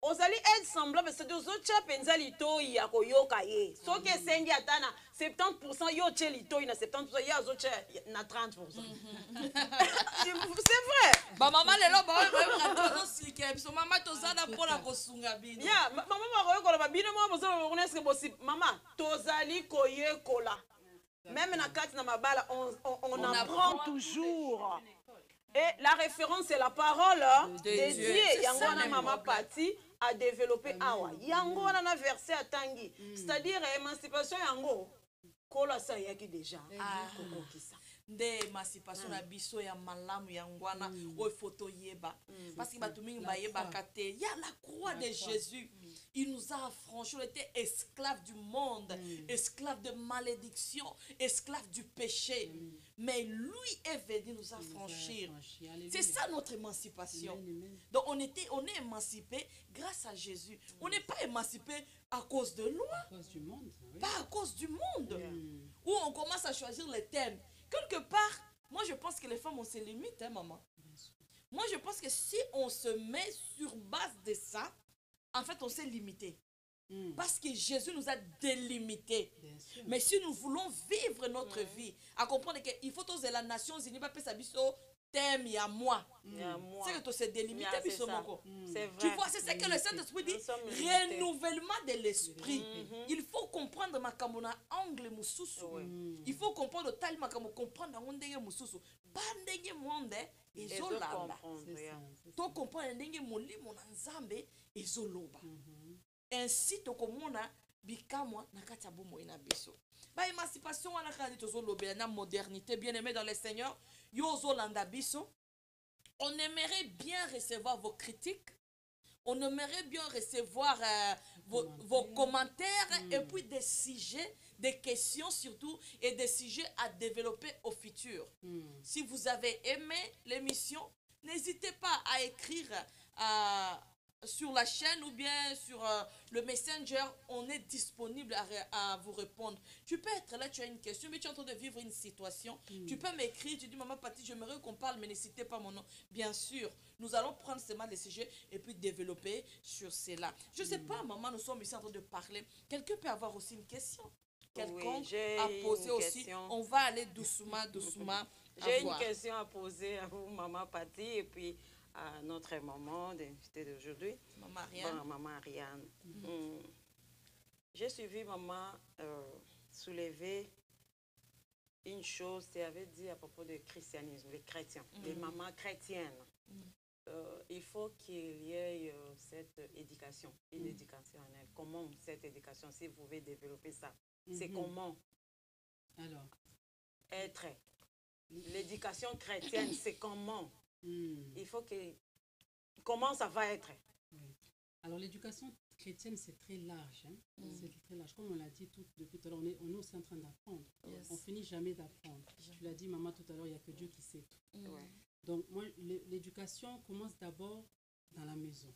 Ozali aide semblable, c'est aux autres penza litoi ya koyoka ye. So ke sengi atana 70% yo che litoi na 70% ya zo che na 30%. C'est vrai. Ba maman lelo ba ko slike biso mama tozana pona ko sunga bino. Ya, maman ba koyoka ba bino mo bozo reconnaître que bosi maman tozali koyekola. Même na kati na mabala on apprend toujours. Et la référence c'est la parole de Dieu. Yango na maman Pati a développé awa. Yango na verset à Tangi. C'est-à-dire émancipation yango kola sa yaki déjà. Nde émancipation na biso ya malamu yangwana o photo yeba parce que batumingi ba yeba kate ya la croix de Jésus. Il nous a affranchis, on était esclaves du monde, esclaves de malédiction, esclaves du péché. Mais lui est venu nous affranchir. C'est ça notre émancipation. Donc on est émancipé grâce à Jésus. On n'est pas émancipé à cause de loi. À cause du monde. Oui. Pas à cause du monde. Où on commence à choisir les thèmes. Quelque part, moi je pense que les femmes ont ses limites, hein, maman. Moi je pense que si on se met sur base de ça, en fait on s'est limité. Parce que Jésus nous a délimités. Mais si nous voulons vivre notre vie, à comprendre qu'il faut que la Nations Unies pas sa biso thème il y a moi. C'est que tu se délimité biso moko. Tu vois, c'est ça que le Saint-Esprit dit, renouvellement de l'esprit. Il faut comprendre makamona angle mususu. Il faut comprendre tal makamo comprendre ndenge mususu. Ba ndenge monde ezolanda. To comprendre ndenge molimo na Nzambe ezoloba. Ainsi tokomona bikamwa na kati ya bomoi na biso. Ba émancipation wana kadi tozolobela na modernité bien-aimé dans le Seigneur, yo zolanda biso. On aimerait bien recevoir vos critiques. On aimerait bien recevoir vos commentaires et puis des sujets, des questions surtout et des sujets à développer au futur. Si vous avez aimé l'émission, n'hésitez pas à écrire sur la chaîne ou bien sur le Messenger. On est disponible à vous répondre. Tu peux être là, tu as une question, mais tu es en train de vivre une situation. Tu peux m'écrire, tu dis maman Pati, j'aimerais qu'on parle, mais ne citez pas mon nom. Bien sûr, nous allons prendre seulement les sujets et puis développer sur cela. Je ne sais pas, maman, nous sommes ici en train de parler. Quelqu'un peut avoir aussi une question. Quelqu'un a posé aussi. Question. On va aller doucement, doucement. J'ai une question à poser à vous, maman Pati, et puis à notre maman d'invité d'aujourd'hui, maman Ariane. Maman Ariane. J'ai suivi maman soulever une chose, tu avais dit à propos du christianisme, les chrétiens, les mamans chrétiennes. Il faut qu'il y ait cette éducation, une éducation en elle. Comment cette éducation, si vous pouvez développer ça, c'est comment alors être l'éducation chrétienne, c'est comment il faut que... Comment ça va être? Alors, l'éducation chrétienne, c'est très large. Hein? C'est très large. Comme on l'a dit depuis tout à l'heure, on est aussi en train d'apprendre. On finit jamais d'apprendre. Tu l'as dit, maman, tout à l'heure, il n'y a que Dieu qui sait tout. Donc, moi, l'éducation commence d'abord dans la maison.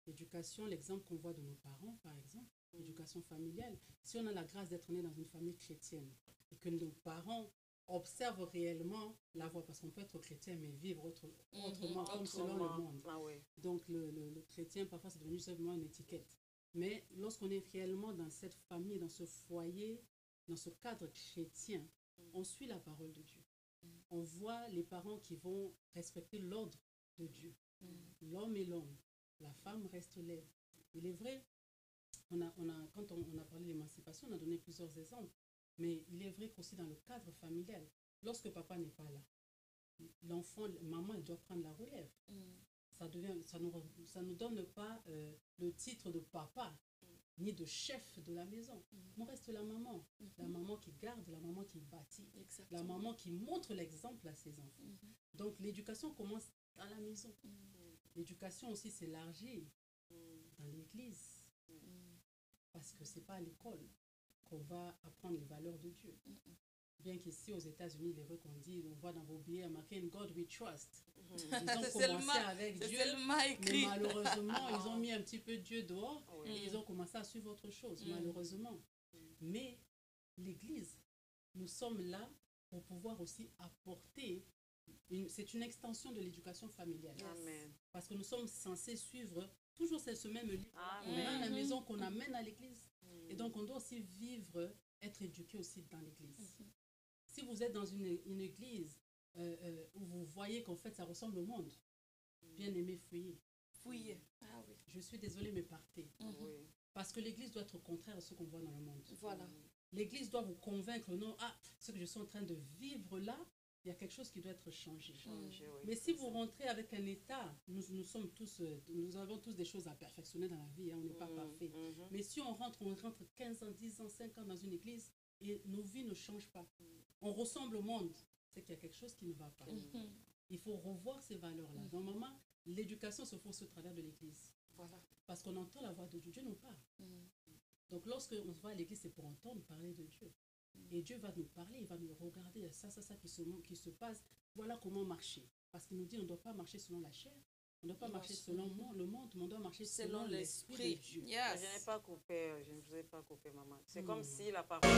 L'éducation, l'exemple qu'on voit de nos parents, par exemple, l'éducation familiale. Si on a la grâce d'être né dans une famille chrétienne et que nos parents observe réellement la voie, parce qu'on peut être chrétien mais vivre autrement, comme selon le monde. Ah ouais. Donc le chrétien, parfois, c'est devenu seulement une étiquette. Mais lorsqu'on est réellement dans cette famille, dans ce foyer, dans ce cadre chrétien, on suit la parole de Dieu. On voit les parents qui vont respecter l'ordre de Dieu. L'homme est l'homme, la femme reste laide. Il est vrai, quand on a parlé d'émancipation, on a donné plusieurs exemples. Mais il est vrai qu'aussi dans le cadre familial, lorsque papa n'est pas là, l'enfant, maman, elle doit prendre la relève. Ça nous donne pas le titre de papa, ni de chef de la maison. On reste la maman qui garde, la maman qui bâtit, la maman qui montre l'exemple à ses enfants. Donc l'éducation commence à la maison. L'éducation aussi s'élargit dans l'église. Parce que ce n'est pas à l'école qu'on va apprendre les valeurs de Dieu. Bien qu'ici aux États-Unis, il est vrai qu'on dit, on voit dans vos billets marqué In God we trust. Ils ont commencé avec Dieu, mais malheureusement, ils ont mis un petit peu Dieu dehors et ils ont commencé à suivre autre chose, malheureusement. Mais l'Église, nous sommes là pour pouvoir aussi apporter, c'est une extension de l'éducation familiale. Amen. Parce que nous sommes censés suivre toujours ce même livre qu'on a à la maison, qu'on amène à l'église. Et donc, on doit aussi vivre, être éduqué aussi dans l'église. Si vous êtes dans une église où vous voyez qu'en fait, ça ressemble au monde, bien aimé, fuyez. Fuyez. Ah oui. Je suis désolée, mais partez. Parce que l'église doit être contraire à ce qu'on voit dans le monde. Voilà. L'église doit vous convaincre, non, ce que je suis en train de vivre là, il y a quelque chose qui doit être changé. Mais si vous rentrez avec un état, nous avons tous des choses à perfectionner dans la vie, on n'est pas parfait. Mais si on rentre 15 ans, 10 ans, 5 ans dans une église et nos vies ne changent pas, on ressemble au monde, c'est qu'il y a quelque chose qui ne va pas. Il faut revoir ces valeurs-là. Normalement, l'éducation se fait au travers de l'église. Voilà. Parce qu'on entend la voix de Dieu, Dieu nous parle. Donc lorsque on se voit à l'église, c'est pour entendre parler de Dieu. Et Dieu va nous parler, il va nous regarder, ça qui se passe. Voilà comment marcher. Parce qu'il nous dit, on ne doit pas marcher selon la chair, on ne doit pas marcher selon le monde, mais on doit marcher selon l'esprit de Dieu. Yes. Je n'ai pas coupé, je ne vous ai pas coupé, maman. C'est comme si la parole...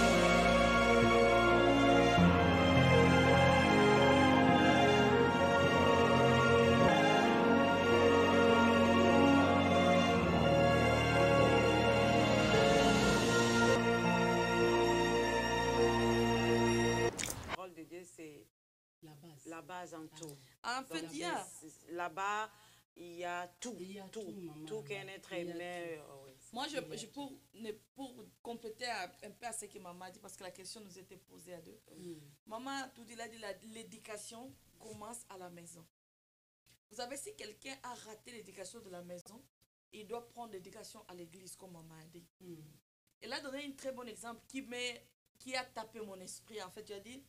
c'est la base en tout. En fait, il y a... Là-bas, il y a tout. Tout qu'un être humain... Moi, pour compléter un peu à ce que maman a dit, parce que la question nous était posée à deux. Maman, tout dit, l'éducation commence à la maison. Vous savez, si quelqu'un a raté l'éducation de la maison, il doit prendre l'éducation à l'église, comme maman a dit. Elle a donné un très bon exemple qui a tapé mon esprit. En fait, tu as dit,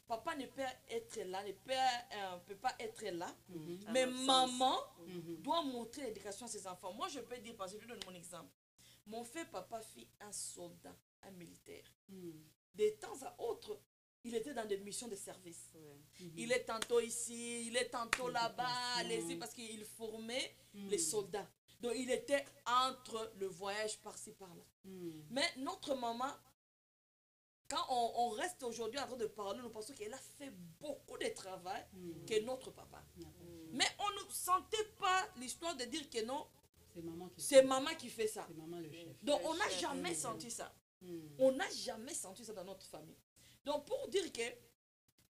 papa ne peut être là, peut pas être là, mais maman doit montrer l'éducation à ses enfants. Moi, je peux dire, parce que je donne mon exemple. Mon fait, papa fit un soldat, un militaire. De temps à autre, il était dans des missions de service. Il est tantôt ici, il est tantôt là-bas, parce qu'il formait les soldats. Donc, il était entre le voyage par-ci, par-là. Mais notre maman, quand on reste aujourd'hui en train de parler, nous pensons qu'elle a fait beaucoup de travail que notre papa. Mais on ne sentait pas l'histoire de dire que non, c'est maman qui fait ça. C'est maman le chef. Donc on n'a jamais senti ça. On n'a jamais senti ça dans notre famille. Donc pour dire que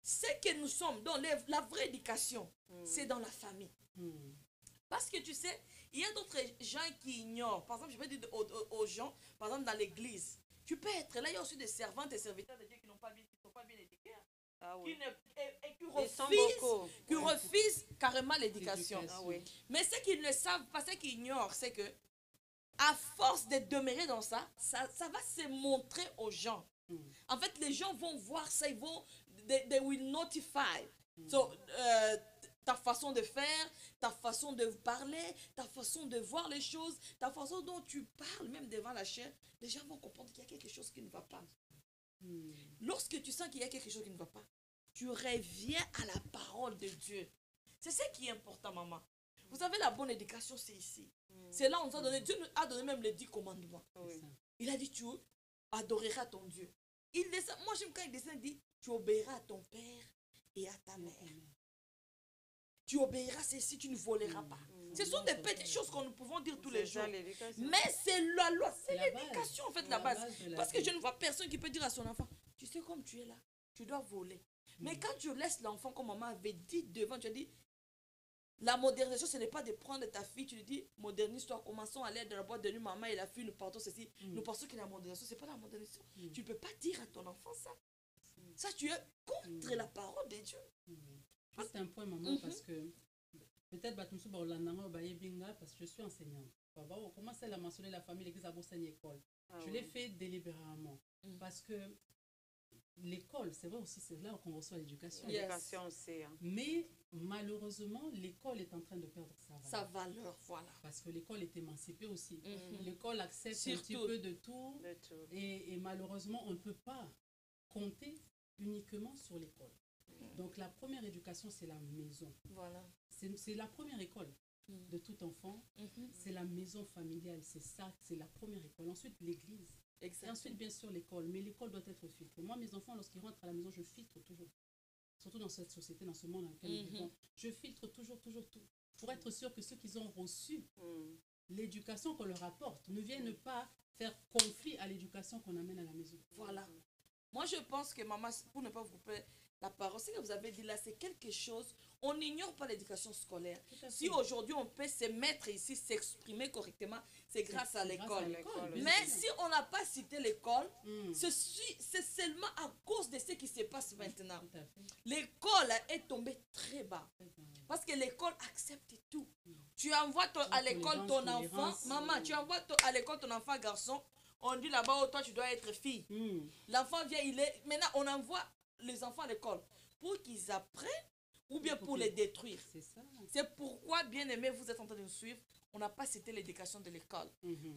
ce que nous sommes, donc la vraie éducation, c'est dans la famille. Parce que tu sais, il y a d'autres gens qui ignorent. Par exemple, je vais dire aux gens, par exemple dans l'église, tu peux être là, il y a aussi des servantes et serviteurs de Dieu qui ne sont pas bien éduqués. Qui refusent carrément l'éducation. Mais ce qu'ils ne savent pas, ce qu'ils ignorent, c'est que à force de demeurer dans ça va se montrer aux gens. En fait, les gens vont voir ça, they will notify. So, ta façon de faire, ta façon de parler, ta façon de voir les choses, ta façon dont tu parles, même devant la chair, les gens vont comprendre qu'il y a quelque chose qui ne va pas. Lorsque tu sens qu'il y a quelque chose qui ne va pas, tu reviens à la parole de Dieu. C'est ce qui est important, maman. Vous savez, la bonne éducation, c'est ici. C'est là où on nous a donné, Dieu nous a donné même les 10 commandements. Il a dit, tu adoreras ton Dieu. Moi, j'aime quand il descend, il dit, tu obéiras à ton père et à ta mère. Tu obéiras si tu ne voleras pas. Ce sont des petites choses que nous pouvons dire tous les jours. Mais c'est la loi, c'est l'éducation en fait, la base. Parce que je ne vois personne qui peut dire à son enfant, tu sais comme tu es là, tu dois voler. Mais quand tu laisses l'enfant, comme maman avait dit devant, tu as dit, la modernisation, ce n'est pas de prendre ta fille, tu lui dis, modernise-toi, commençons à aller dans la boîte de nuit, maman et la fille, nous partons ceci. Nous pensons que la modernisation, ce n'est pas la modernisation. Tu ne peux pas dire à ton enfant ça. Ça, tu es contre la parole de Dieu. Juste un point, maman, parce que peut-être parce que je suis enseignante. Comment c'est la mentionner la famille, l'église à Bossani école. Je l'ai fait délibérément. Parce que l'école, c'est vrai aussi, c'est là qu'on reçoit l'éducation. L'éducation, c'est. Mais malheureusement, l'école est en train de perdre sa valeur. Sa valeur, voilà. Parce que l'école est émancipée aussi. L'école accepte un petit peu de tout. Et malheureusement, on ne peut pas compter uniquement sur l'école. Donc la première éducation, c'est la maison. Voilà. C'est la première école de tout enfant. C'est la maison familiale. C'est ça, c'est la première école. Ensuite, l'église. Et ensuite, bien sûr, l'école. Mais l'école doit être filtrée. Moi, mes enfants, lorsqu'ils rentrent à la maison, je filtre toujours. Surtout dans cette société, dans ce monde dans lequel nous vivons. Je filtre toujours tout. Pour être sûr que ceux qui ont reçu l'éducation qu'on leur apporte ne viennent pas faire conflit à l'éducation qu'on amène à la maison. Voilà. Moi, je pense que maman, pour ne pas vous couper la parole, ce que vous avez dit là, c'est quelque chose, on n'ignore pas l'éducation scolaire. Si aujourd'hui on peut se mettre ici, s'exprimer correctement, c'est grâce à l'école. Mais si on n'a pas cité l'école, c'est seulement à cause de ce qui se passe maintenant. L'école est tombée très bas. Parce que l'école accepte tout. Tu envoies à l'école ton enfant, maman, tu envoies à l'école ton enfant garçon, on dit là-bas, oh, toi tu dois être fille. L'enfant vient, maintenant on envoie les enfants à l'école pour qu'ils apprennent ou bien pour les détruire. C'est pourquoi, bien aimé, vous êtes en train de nous suivre. On n'a pas cité l'éducation de l'école.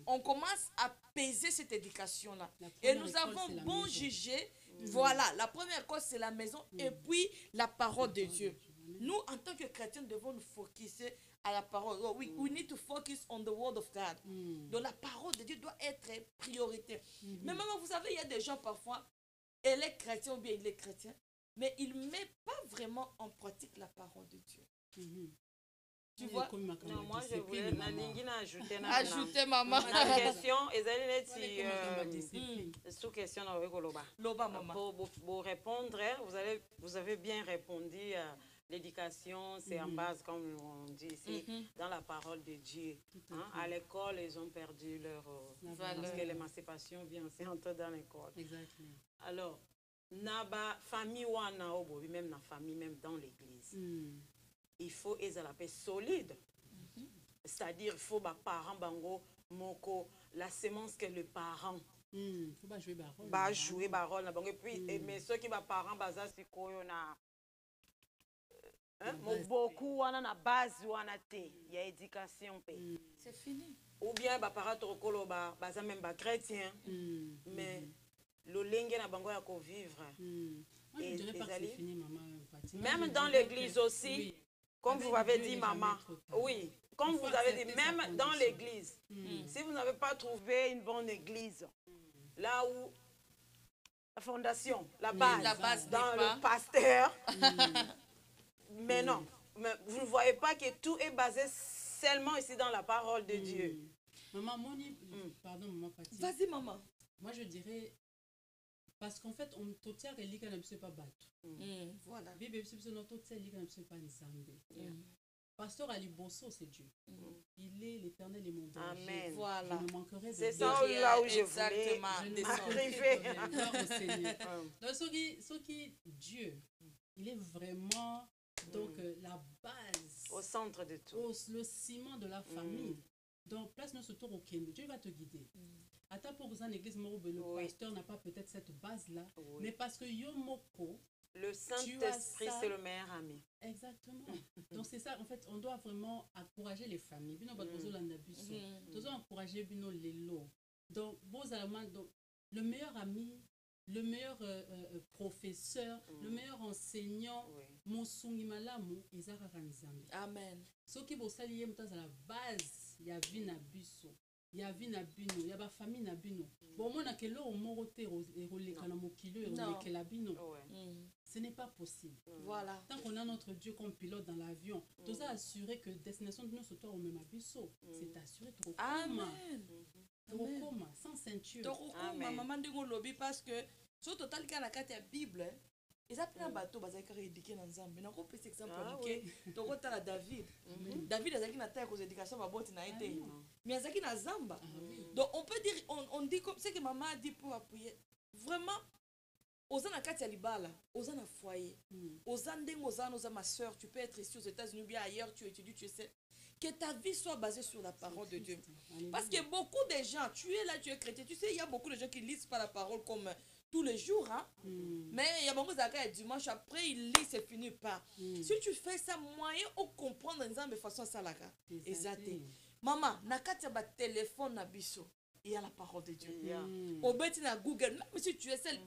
On commence à peser cette éducation-là. Et nous avons bon jugé. Voilà, la première école, c'est la maison et puis la parole de Dieu. Nous, en tant que chrétiens, devons nous focuser à la parole. Oh, we need to focus on the word of God. Donc la parole de Dieu doit être priorité. Mais maman, vous savez, il y a des gens parfois, elle est chrétien ou bien il est chrétien, mais il ne met pas vraiment en pratique la parole de Dieu. Tu vois? Non, moi je voulais ajouter maman. La question, sous question pour répondre, vous avez bien répondu. L'éducation, c'est en base, comme on dit ici, dans la parole de Dieu. À l'école, ils ont perdu leur valeur. Parce que l'émancipation vient aussi entrer dans l'école. Exactement. Alors, naba famille wana obobi, même na famille, même dans l'église. Il faut la paix solide. C'est-à-dire, il faut que parents bango moko la semence que le parent. Il faut pas jouer barole. Ba jouer barole et puis mais ceux qui ba parents baza sikoyo na beaucoup wana na base wana te ya éducation pe. C'est fini. Ou bien ba parents tokolo baza même ba chrétien. Mais le lenge na bango ya ko vivre. Moi, je dirais pas que c'est fini, maman. Même dans l'église aussi, comme vous avez dit, maman. Oui, comme vous avez dit, même dans l'église. Si vous n'avez pas trouvé une bonne église, là où la fondation, la base dans le pasteur, mais non, mais vous ne voyez pas que tout est basé seulement ici dans la parole de Dieu. Maman, pardon, maman Pati. Vas-y, maman. Moi, je dirais, parce qu'en fait, on tient que l'Église ne peut pas battre. Voilà. Pasteur Ali Bosso, c'est Dieu. Il est l'Éternel et mon berger. Amen. Voilà. Je ne manquerai de c'est ça là où je voulais arriver. Donc, ce qui Dieu, il est vraiment donc la base. Au centre de tout. Le ciment de la famille. Donc, place notre tour au Kenya. Dieu va te guider. Attends pour que l'église le pasteur n'a pas peut-être cette base-là, mais parce que Yomoko, le Saint-Esprit, c'est le meilleur ami. Exactement. Donc c'est ça, en fait, on doit vraiment encourager les familles. Nous devons encourager les lots. Donc, le meilleur ami, le meilleur professeur, le meilleur enseignant, Amen. Ce qui vous salue, c'est la base, il y a Vinabuso. il y a vie na bino, il y a ba famille na bino. Bon moi na kelo au morote et roleka na mokilo et roleka la bino. Ce n'est pas possible. Voilà. Tant qu'on a notre Dieu comme pilote dans l'avion, tout ça assuré que destination de nous sur toi au même abisso. C'est assuré que Amen. Sans ceinture. Tokokoma maman ndingo lobby parce que sur total kana kati ya Bible eza pena bato bazaka éduquer na Nzambe. Na ko pesa exemple éduquer tokota la David. David azaki na taille cause éducation ba boti na été. Mais azaki na Zamba. Donc on peut dire on dit comme c'est que maman a dit pour appuyer vraiment Oza na kati ya libala, oza na foyer. Oza ndengo oza ma soeur, tu peux être ici aux États-Unis ou bien ailleurs, tu étudies, tu sais. Que ta vie soit basée sur la parole de Dieu. Parce que beaucoup de gens, tu es là, tu es chrétien. Tu sais, il y a beaucoup de gens qui lisent pas la parole comme tous les jours. Hein? Mais il y a beaucoup de gens qui dimanche après, ils lisent, c'est fini pas. Si tu fais ça, moyen au comprendre de façon salaka. Exact. Maman, na kati ya ba téléphone na biso. Il y a la parole de Dieu. Au bête na Google, même si tu es seul,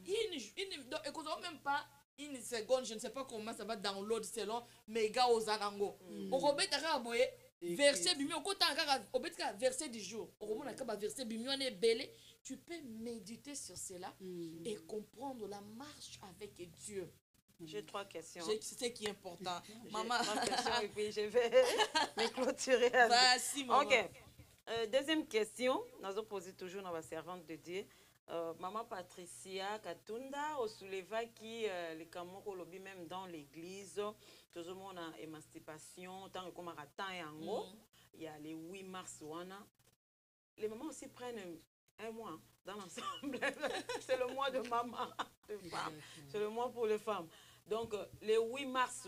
donc écoute, même pas une seconde, je ne sais pas comment ça va download selon méga aux anango. Au bête à verset bimi, au bête verset du jour. Au moment où verset bimi, on est belé. Tu peux méditer sur cela et comprendre la marche avec Dieu. J'ai 3 questions. C'est ce qui est important. Maman. 3 questions et puis je vais me clôturer. Vas-y, maman. Ok. Deuxième question, nous avons posé toujours dans la servante de Dieu. Maman Patricia Katunda, au souleva qui les Kamoko lobby même dans l'église, tout le monde a émancipation, tant que comme il y a les 8 mars. Les mamans aussi prennent un mois dans l'ensemble. C'est le mois de maman, de femme. C'est le mois pour les femmes. Donc, les 8 mars,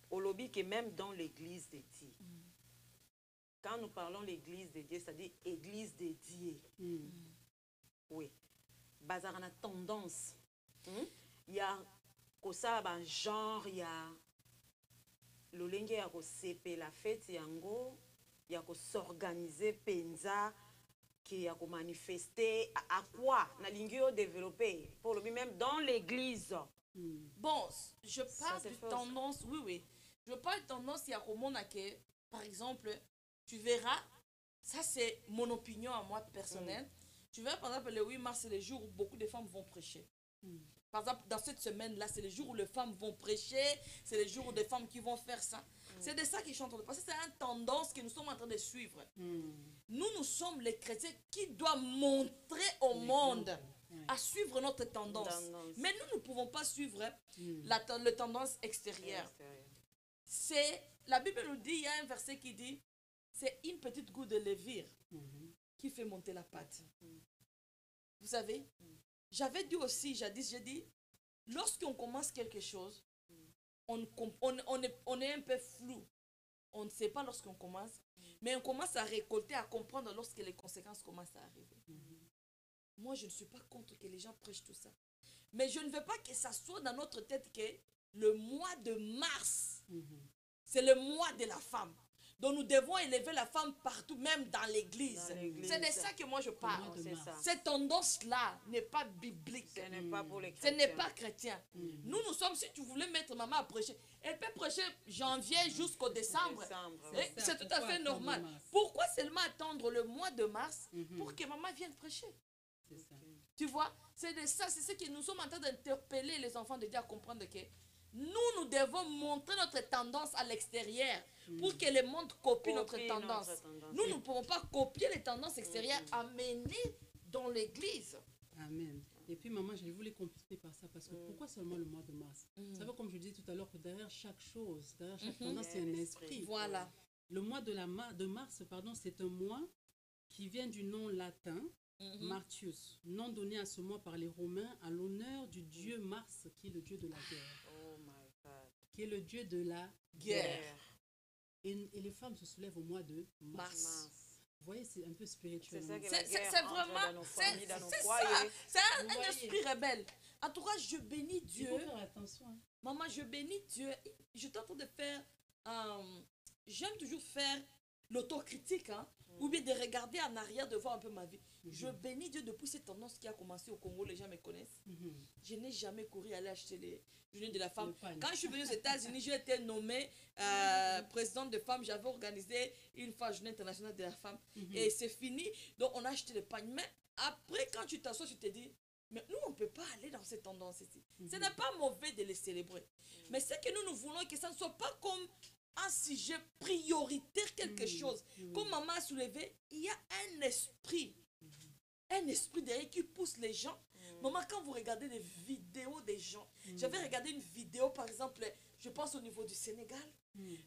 au lobby qui est même dans l'église de Dieu. Quand nous parlons l'église de Dieu, c'est-à-dire église dédiée. Oui. Bazar a tendance. Il y a ça, genre, il y a l'olenge ya ko sepe la fête yango, il y a ko s'organiser penza, qui a ko manifester à quoi na lingio développer pour le même dans l'église. Bon, je parle de tendance, oui. Je parle de tendance, il y a comment que, par exemple, tu verras, ça c'est mon opinion à moi personnelle. Tu verras, par exemple, le 8 mars, c'est le jour où beaucoup de femmes vont prêcher. Par exemple, dans cette semaine-là, c'est le jour où les femmes vont prêcher, c'est le jour où des femmes qui vont faire ça. C'est de ça qu'ils sont en train de passer. C'est une tendance que nous sommes en train de suivre. Nous sommes les chrétiens qui doivent montrer au monde à suivre notre tendance. Mais nous ne pouvons pas suivre la tendance extérieure. C'est, la Bible nous dit, il y a un verset qui dit, c'est une petite goutte de levure qui fait monter la pâte. Vous savez, j'avais dit aussi, j'ai dit, lorsqu'on commence quelque chose, on est un peu flou. On ne sait pas lorsqu'on commence, mais on commence à récolter, à comprendre lorsque les conséquences commencent à arriver. Moi, je ne suis pas contre que les gens prêchent tout ça. Mais je ne veux pas que ça soit dans notre tête que le mois de mars, c'est le mois de la femme. Donc nous devons élever la femme partout, même dans l'église. C'est de ça que moi je parle. Cette tendance-là n'est pas biblique. Ce n'est pas pour les chrétiens. Ce n'est pas chrétien. Nous sommes, si tu voulais mettre maman à prêcher, elle peut prêcher janvier jusqu'au décembre. C'est tout à fait normal. Pourquoi seulement attendre le mois de mars pour que maman vienne prêcher? Tu vois, c'est de ça, c'est ce que nous sommes en train d'interpeller les enfants de Dieu à comprendre que nous devons montrer notre tendance à l'extérieur pour que le monde copie notre tendance. Nous ne pouvons pas copier les tendances extérieures amenées dans l'église. Amen. Et puis maman, je voulais compléter par ça parce que pourquoi seulement le mois de mars? Vous savez, comme je disais tout à l'heure, que derrière chaque chose, derrière chaque tendance, il y a un esprit. Voilà. Le mois de mars, c'est un mois qui vient du nom latin Martius, nom donné à ce mois par les Romains à l'honneur du dieu Mars, qui est le dieu de la guerre. Oh my God. Qui est le dieu de la guerre. Et les femmes se soulèvent au mois de mars. Vous voyez, c'est un peu spirituel. C'est vraiment, c'est ça. C'est un esprit rebelle. En tout cas, je bénis Dieu. Il faut faire attention. Maman, je bénis Dieu. Je suis en train de faire, j'aime toujours faire l'autocritique, hein, ou bien de regarder en arrière, de voir un peu ma vie. Je bénis Dieu depuis cette tendance qui a commencé au Congo, les gens me connaissent. Je n'ai jamais couru aller acheter les journées de la femme. Quand je suis venue aux États-Unis, j'ai été nommée présidente de femmes. J'avais organisé une fois journée internationale de la femme. Et c'est fini. Donc, on a acheté les pagnes. Mais après, quand tu t'assois, tu te dis, mais nous, on ne peut pas aller dans cette tendance ici. Ce n'est pas mauvais de les célébrer. Mais c'est que nous voulons que ça ne soit pas comme un sujet prioritaire, quelque chose. Comme maman a soulevé, il y a un esprit derrière qui pousse les gens. Maman, quand vous regardez des vidéos des gens, j'avais regardé une vidéo, par exemple, je pense au niveau du Sénégal,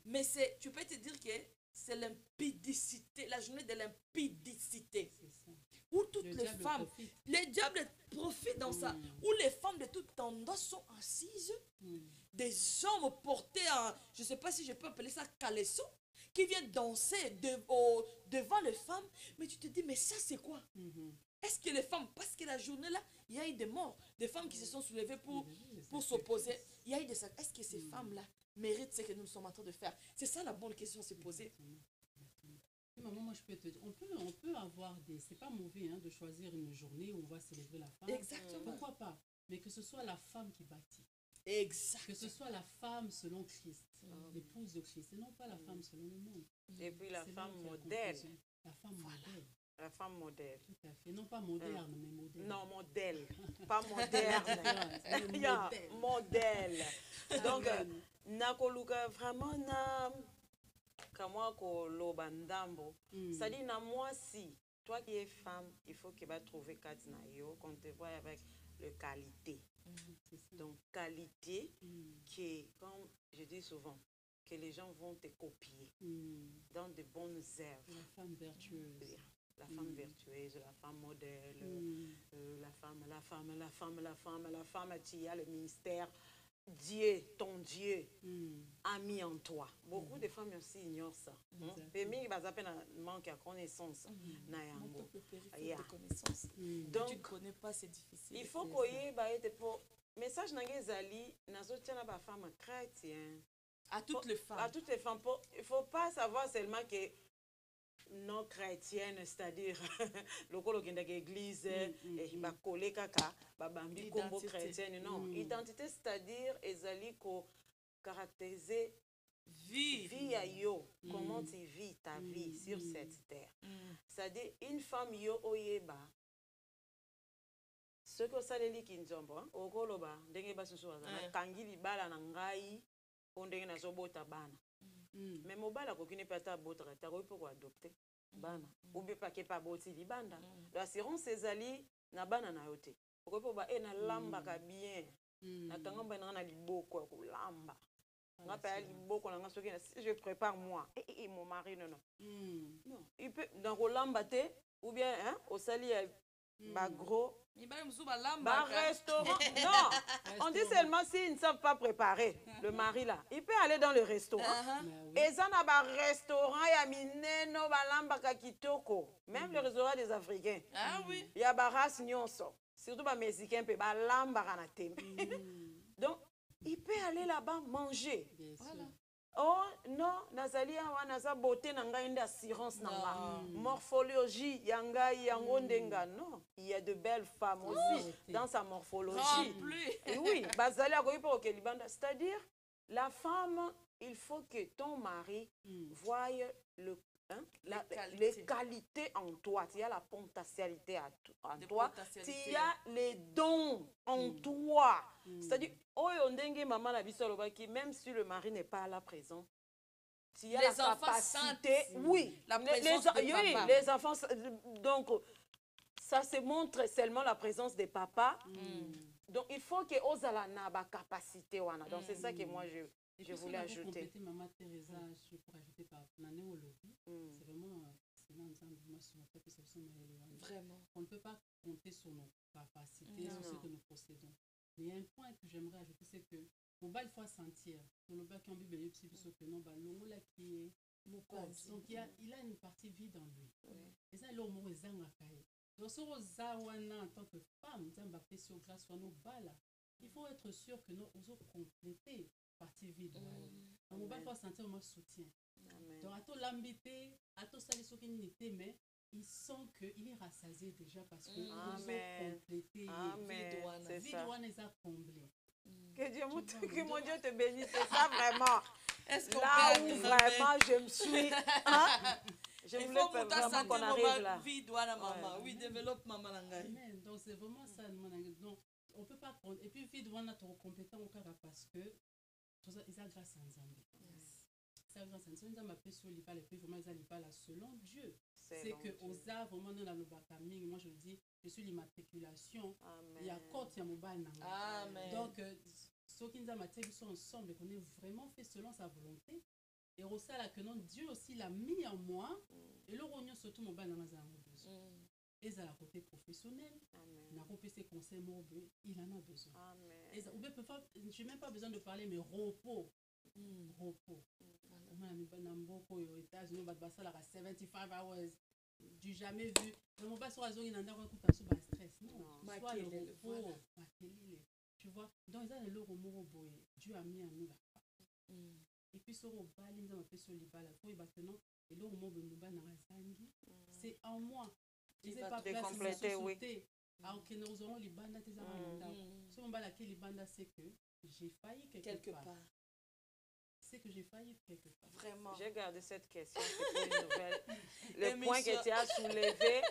mais tu peux te dire que c'est l'impudicité, la journée de l'impudicité, où toutes les femmes, les diables profitent dans ça, où les femmes de toute tendance sont assises, des hommes portés en, je ne sais pas si je peux appeler ça caleçon, qui viennent danser devant les femmes, mais tu te dis, mais ça c'est quoi? Est-ce que les femmes, parce que la journée là, il y a eu des morts, des femmes qui se sont soulevées pour s'opposer, il y a eu des sacs. Est-ce que ces femmes-là méritent ce que nous sommes en train de faire? C'est ça la bonne question à se poser. Maman, moi je peux te dire, on peut avoir des, c'est pas mauvais hein, de choisir une journée où on va célébrer la femme. Exactement. Pourquoi pas? Mais que ce soit la femme qui bâtit. Exactement. Que ce soit la femme selon Christ, l'épouse de Christ, et non pas la femme selon le monde. Et puis la femme modèle. La femme modèle. La femme modèle. Tout à fait. Non pas moderne, mais modèle. Non, modèle. Pas moderne. Yeah, modèle. Donc, nakoluka vraiment na kamwa ko loba ndambo. C'est-à-dire na moi si toi qui es femme, il faut que va trouver quatre na yo qu'on te voit avec le qualité. Donc qualité qui est, comme je dis souvent, que les gens vont te copier dans de bonnes œuvres. La femme vertueuse. La femme vertueuse, la femme modèle, la femme qui a le ministère. Dieu, ton Dieu, a mis en toi. Beaucoup de femmes aussi ignorent ça. Et mais ils manquent de connaissance. Donc, tu ne connais pas, c'est difficile. Il faut qu'il y ait un message n'angezali nazotia na ba femme chrétienne. À toutes les femmes. À toutes les femmes. Il ne faut pas savoir seulement que non chrétienne, c'est-à-dire le colo qui est l'église, ba collé kaka, ba bambi combo chrétienne. Non, identité, c'est-à-dire ezali ko caractériser vie à yo, comment tu vis ta vie sur cette terre. C'est-à-dire une femme yo oyeba. Ce que ça les qui nzombo, au colo ba, ndenge ba susu azana, kangi libala na ngai, ondenge na zobota bana. Mais mobala ko kine pata bota ta ko pour adopter bana ou bien pas que pas boti libanda l'assurance ezali na bana na yote ko po ba na lamba ka bien na tangamba na liboko ko lamba nga pa liboko na nga soki si je prépare moi et mon mari non non il peut dans ko lamba te ou bien hein au sali ba gros bah, restaurant. Non, on dit seulement s'ils ne savent pas préparer le mari là. Il peut aller dans le restaurant. Et ça n'a pas restaurant, il y a mineno, balamba kakitoko. Même le restaurant des Africains. Ah oui. Il y a baras nyonso. Surtout les Mexicains, balamba kanateme. Donc, il peut aller là-bas manger. Voilà. Oh non, nazali awa naza beauté nanga une assurance nanga. Morphologie yanga yango ndenga non. Il y a de belles femmes aussi dans sa morphologie. Et oui, bazali akoyi pour que libanda, c'est-à-dire la femme, il faut que ton mari voie les qualités en toi. Tu as la potentialité en toi. Tu as les dons en toi. C'est-à-dire, maman la même si le mari n'est pas là présent, tu as les la capacité. Oui, la présence de papa. Les enfants. Donc, ça se montre seulement la présence des papas. Donc, il faut que Ozala na ba capacité. Donc, c'est ça que moi je voulais ajouter. Maman Teresa, je pourrais ajouter par nanéologie. C'est vraiment vraiment. On ne peut pas compter sur nos capacités, sur ce que nous possédons. Mais il y a un point que j'aimerais ajouter, c'est que il faut sentir. Dans le bac en Bible, il y a qui est donc il a une partie vide en lui. Et ça, l'homme est donc en tant que femme, il faut être sûr que nous allons compléter partie vide. Donc, on va pas sentir mon soutien. Donc, à tout l'ambité, à tout ça, les souvenirs n'étaient, mais il sent qu'il est rassasié déjà parce que nous ont complété. Vide les a comblés. Que mon Dieu te bénisse, c'est ça vraiment. Est-ce qu'on là peut où vraiment je me suis. Hein? Je il voulais faut vraiment qu'on arrive là. Oui, développe maman. Amen. Donc c'est vraiment ça. Donc on ne peut pas prendre. Et puis vide on a trop compétent au cas parce que ils ont grâce à Nzambe. Ça grâce à Nzambe m'a fait sur l'IPA, les prix vraiment ils n'ont pas là selon Dieu. C'est que aux a vraiment dans la Nobakami, moi je dis je suis l'immatriculation. Il y a compte il y a mon ban. Amen. Donc ceux qui nous ont ils sont ensemble qu'on est vraiment fait selon sa volonté. Et au sein là que non Dieu aussi l'a mis en moi et le rognon surtout mon ban dans besoin. Et ça la côté professionnel. N'a pas ses conseils il en a besoin. Et ça, je n'ai même pas besoin de parler mais repos. Repos. Aux États-Unis, on va passer à 75 hours. Du jamais vu. Mais mon passe sur la zone, il en a un coup de stress. Non, soit le repos. Tu vois, donc ils ont le remords Dieu a mis en nous là. Et puis sur le bal, ils ont fait sur les balles. Il va maintenant, et le remords c'est en moi. Il va te compléter, oui. Alors que nous aurons les bandes, si on va laquelle les bandes, c'est que j'ai failli quelque part. C'est que j'ai failli quelque part. Vraiment. J'ai gardé cette question, c'est une nouvelle. Le point que tu as soulevé,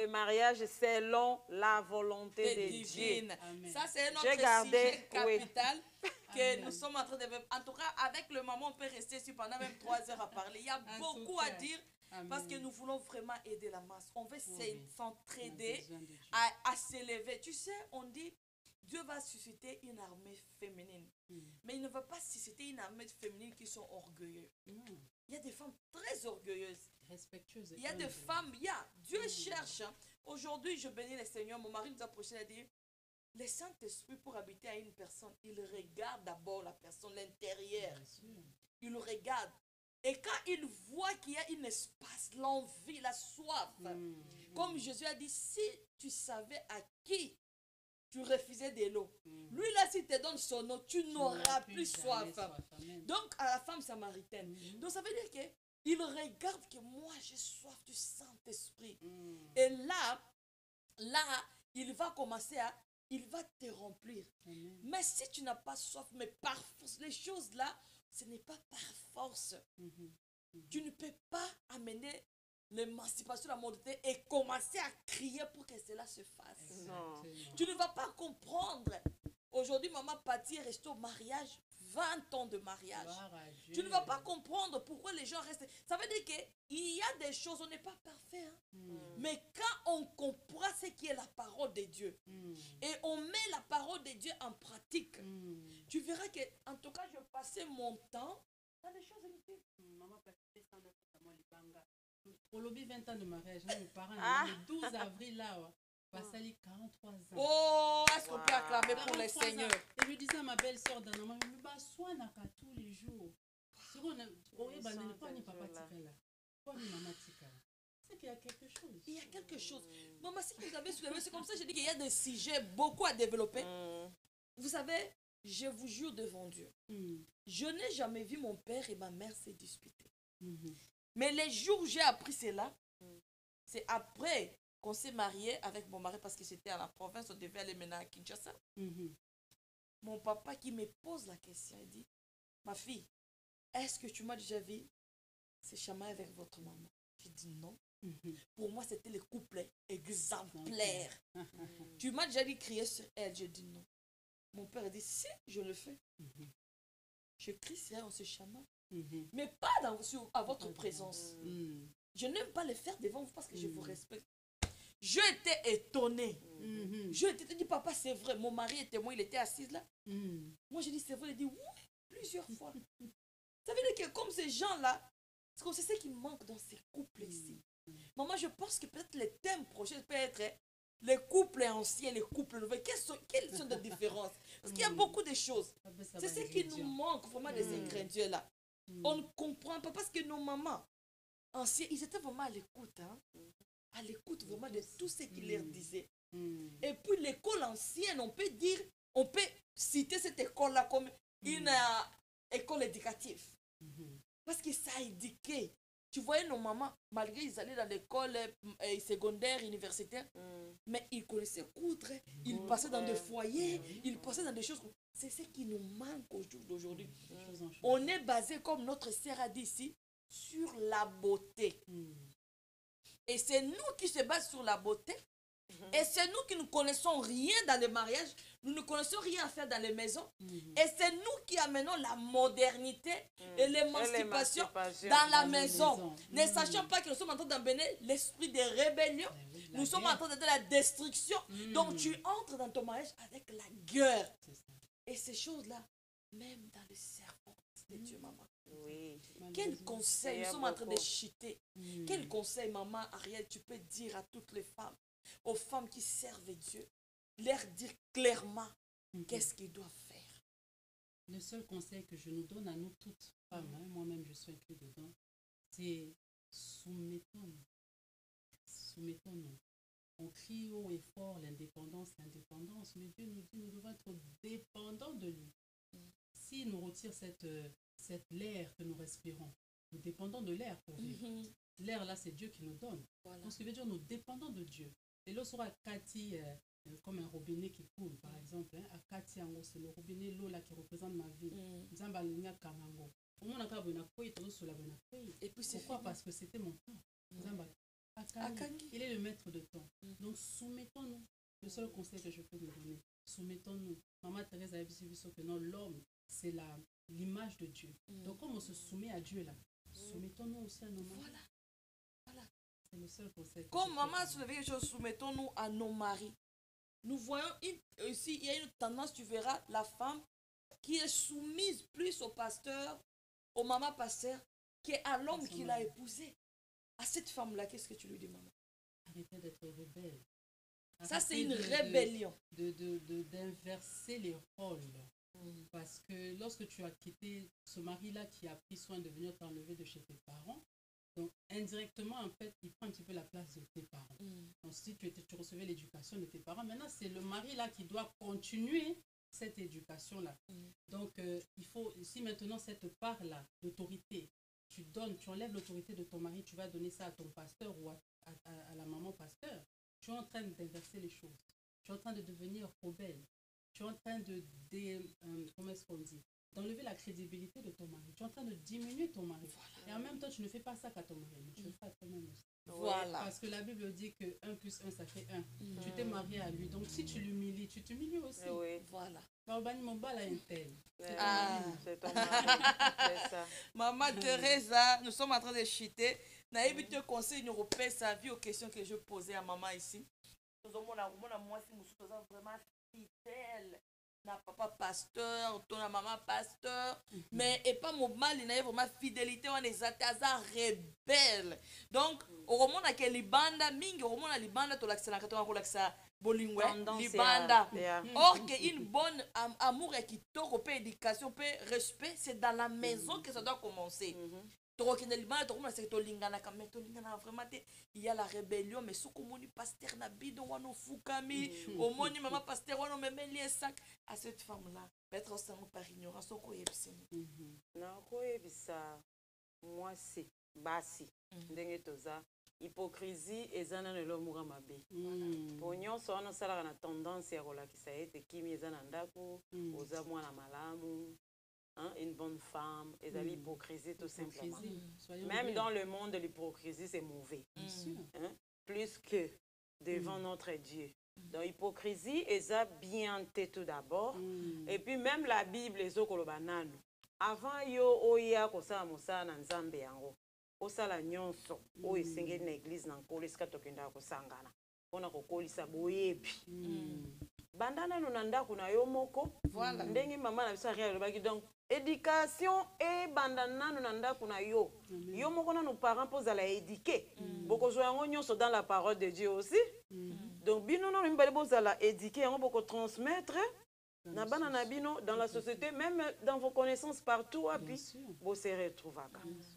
le mariage selon la volonté de Dieu. Ça, c'est notre sujet capital que nous sommes en train de... En tout cas, avec le moment, on peut rester ici pendant même 3 heures à parler. Il y a beaucoup à dire. Parce que nous voulons vraiment aider la masse. On veut s'entraider à s'élever. Tu sais, on dit, Dieu va susciter une armée féminine. Mais il ne va pas susciter une armée féminine qui sont orgueilleuses. Il y a des femmes très orgueilleuses. Respectueuses. Il y a des femmes, Dieu cherche. Aujourd'hui, je bénis le Seigneur. Mon mari nous a approché, il a dit, le Saint-Esprit pour habiter à une personne, il regarde d'abord la personne, l'intérieur. Il regarde. Et quand il voit qu'il y a un espace, l'envie, la soif, comme Jésus a dit, si tu savais à qui tu refusais de l'eau, lui là, s'il te donne son eau, tu n'auras plus soif. Donc, à la femme samaritaine. Donc, ça veut dire qu'il regarde que moi, j'ai soif du Saint-Esprit. Et là, il va commencer il va te remplir. Mais si tu n'as pas soif, mais par force, les choses là, ce n'est pas par force. Tu ne peux pas amener l'émancipation de la modernité et commencer à crier pour que cela se fasse. Non. Tu ne vas pas comprendre. Aujourd'hui, maman Patti est restée au mariage, 20 ans de mariage. Tu ne vas pas comprendre pourquoi les gens restent. Ça veut dire qu'il y a des choses, on n'est pas parfait. Mais quand on comprend ce qui est la parole de Dieu et on met la parole de Dieu en pratique, tu verras que, en tout cas, je passais mon temps dans des choses inutiles. Maman Patti, pour le 20 ans de mariage, mes parents, le 12 avril là, passé 43 ans. Oh, est-ce qu'on peut acclamer pour le Seigneur? Et je disais à ma belle-sœur dans maman, je me soin tous les jours. C'est qu'il y a quelque chose. Il y a quelque chose. Maman, si vous avez soulevé, c'est comme ça, je dis qu'il y a des sujets beaucoup à développer. Vous savez, je vous jure devant Dieu, je n'ai jamais vu mon père et ma mère se disputer. Mais les jours où j'ai appris cela, c'est après qu'on s'est marié avec mon mari parce que c'était à la province, on devait aller maintenant à Kinshasa. Mon papa qui me pose la question, il dit, ma fille, est-ce que tu m'as déjà vu se chamailler avec votre maman? J'ai dit non. Pour moi, c'était le couple exemplaire. Tu m'as déjà dit crier sur elle? J'ai dit non. Mon père a dit, si, je le fais. Je crie sur elle, on se chamaille. Mais pas à votre présence. Je n'aime pas le faire devant vous parce que je vous respecte. Je étais étonnée. Je t'ai dit, papa, c'est vrai. Mon mari était moi, il était assis là. Moi, j'ai dit, c'est vrai. Il dit, oui, plusieurs fois. Ça veut dire que comme ces gens-là, c'est ce qui manque dans ces couples ici. Maman, je pense que peut-être les thèmes prochains peut être les couples anciens, les couples nouveaux. Quelles sont les différences? Parce qu'il y a beaucoup de choses. C'est ce qui nous manque vraiment des ingrédients là. On ne comprend pas parce que nos mamans anciennes, ils étaient vraiment à l'écoute. À l'écoute vraiment de tout ce qu'ils leur disaient. Et puis l'école ancienne, on peut citer cette école-là comme une école éducative. Parce que ça a éduqué. Tu voyais nos mamans, malgré qu'ils allaient dans l'école secondaire, universitaire, mais ils connaissaient coudre, ils passaient dans des foyers, ils passaient dans des choses. C'est ce qui nous manque au jour d'aujourd'hui. On est basé, comme notre sœur a dit ici, sur la beauté. Et c'est nous qui se basons sur la beauté. Et c'est nous qui ne connaissons rien dans le mariage. Nous ne connaissons rien à faire dans les maisons. Et c'est nous qui amenons la modernité et l'émancipation dans la maison. Ne sachant pas que nous sommes en train d'amener l'esprit de rébellion. Nous sommes en train d'amener la destruction. Donc tu entres dans ton mariage avec la guerre. Et ces choses-là, même dans le cerveau de Dieu, maman. Oui. Quel conseil, nous sommes en train de chuter. Quel conseil, maman Ariel, tu peux dire à toutes les femmes, aux femmes qui servent Dieu, leur dire clairement qu'est-ce qu'ils doivent faire. Le seul conseil que je nous donne à nous toutes femmes, moi-même je suis inclus dedans, c'est soumettons-nous. Soumettons-nous. On crie haut et fort l'indépendance, l'indépendance, mais Dieu nous dit nous devons être dépendants de lui. S'il nous retire cette l'air que nous respirons, nous dépendons de l'air pour vivre. L'air là, c'est Dieu qui nous donne. Voilà. Donc, ce qui veut dire nous dépendons de Dieu. Et là, sur Akati, comme un robinet qui coule, par exemple, Akati, c'est le robinet, l'eau là qui représente ma vie. Et puis, pourquoi? Parce que c'était mon temps. Il est le maître de temps. Donc, soumettons-nous. Le seul conseil que je peux vous donner, soumettons-nous. Maman Thérèse a dit que non, l'homme, c'est l'image de Dieu. Donc, comme on se soumet à Dieu là, soumettons-nous aussi à nos maris. Voilà. C'est le seul conseil. Comme maman a soulevé quelque chose, soumettons-nous à nos maris. Nous voyons ici, il y a une tendance, tu verras, la femme qui est soumise plus au pasteur, au maman pasteur, qu'à l'homme qui l'a épousé. À cette femme-là, qu'est-ce que tu lui dis, maman? Arrêtez d'être rebelle. Ça, c'est une rébellion. D'inverser les rôles. Parce que lorsque tu as quitté ce mari-là qui a pris soin de venir t'enlever de chez tes parents, donc indirectement, en fait, il prend un petit peu la place de tes parents. Donc si tu recevais l'éducation de tes parents, maintenant c'est le mari-là qui doit continuer cette éducation-là. Donc il faut, si maintenant cette part-là d'autorité, tu enlèves l'autorité de ton mari, tu vas donner ça à ton pasteur ou à la maman pasteur, tu es en train d'inverser les choses. Tu es en train de devenir rebelle. Tu es en train comment est-ce qu'on dit, d'enlever la crédibilité de ton mari. Tu es en train de diminuer ton mari. Voilà. Et en même temps, tu ne fais pas ça qu'à ton mari, mais tu le fais à toi-même aussi. Voilà. Parce que la Bible dit que 1 plus 1, ça fait 1. Tu t'es marié à lui. Donc, si tu l'humilies, tu t'humilies aussi. Oui. Voilà. C'est ton mari. C'est ça. Maman Teresa, nous sommes en train de chuter. Naïbi te conseille nous repère sa vie aux questions que je posais à maman ici. Nous avons vraiment fidèle. Na papa pasteur, ton maman pasteur, mais et pas mon mal, il y a vraiment fidélité, on est à rebelle. Donc, au moment où il libanda, mingi, au moment où libanda, tu l'as bolingwe, libanda. Or que une bonne amour et qui t'aura éducation, respect, c'est dans la maison que ça doit commencer. Il y a la rébellion, mais ce que pasteur na bidon wano fukami, au moni maman pasteur wano memeli sac à cette femme-là, peut-être aussi par ignorance, au koyebisi. Na koyebisa moi c'est basi, ndenge toza hypocrisie ezana ne lomura mabe. Pour nyonso wana sala na tendance ya kolakisa ete kimi ezana ndako, oza mwana malamu. Une bonne femme, et l'hypocrisie tout simplement. Même dans le monde de l'hypocrisie, c'est mauvais. Plus que devant notre Dieu. Donc, l'hypocrisie, est bien tout d'abord. Et puis, même la Bible, les okolobanano. Avant, yo oya kosa mosa na nzambe yango. Osala nyonso, o esenge na église na nkolo eska tokenda kosangana. Pona kokolisa boyebi. Bandana no nanda kuna yo moko. Voilà. Ndenge mama na biso rien lobaki donc éducation et bandana no nanda kuna yo. Yo moko na nos parents pose à la éduquer. Boko zo yango nyonso dans la parole de Dieu aussi. Donc bino no mbali pose à la éduquer yango boko transmettre na bana na bino dans la société, même dans vos connaissances partout puis vous serez retrouvés.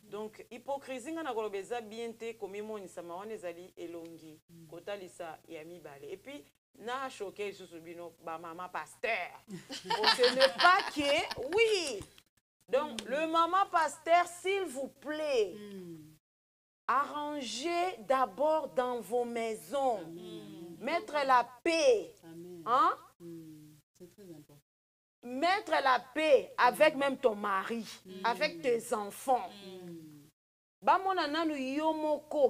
Donc hypocrisie na kolobeza bien te comme moni sama wana ezali elongi kotalisa ya mibale. Et puis na choqué sous bino ba maman pasteur. Ce n'est pas que oui. Donc Le maman pasteur, s'il vous plaît, arrangez d'abord dans vos maisons. Mettre la paix. Hein? C'est très important. Mettre la paix avec même ton mari, avec tes enfants.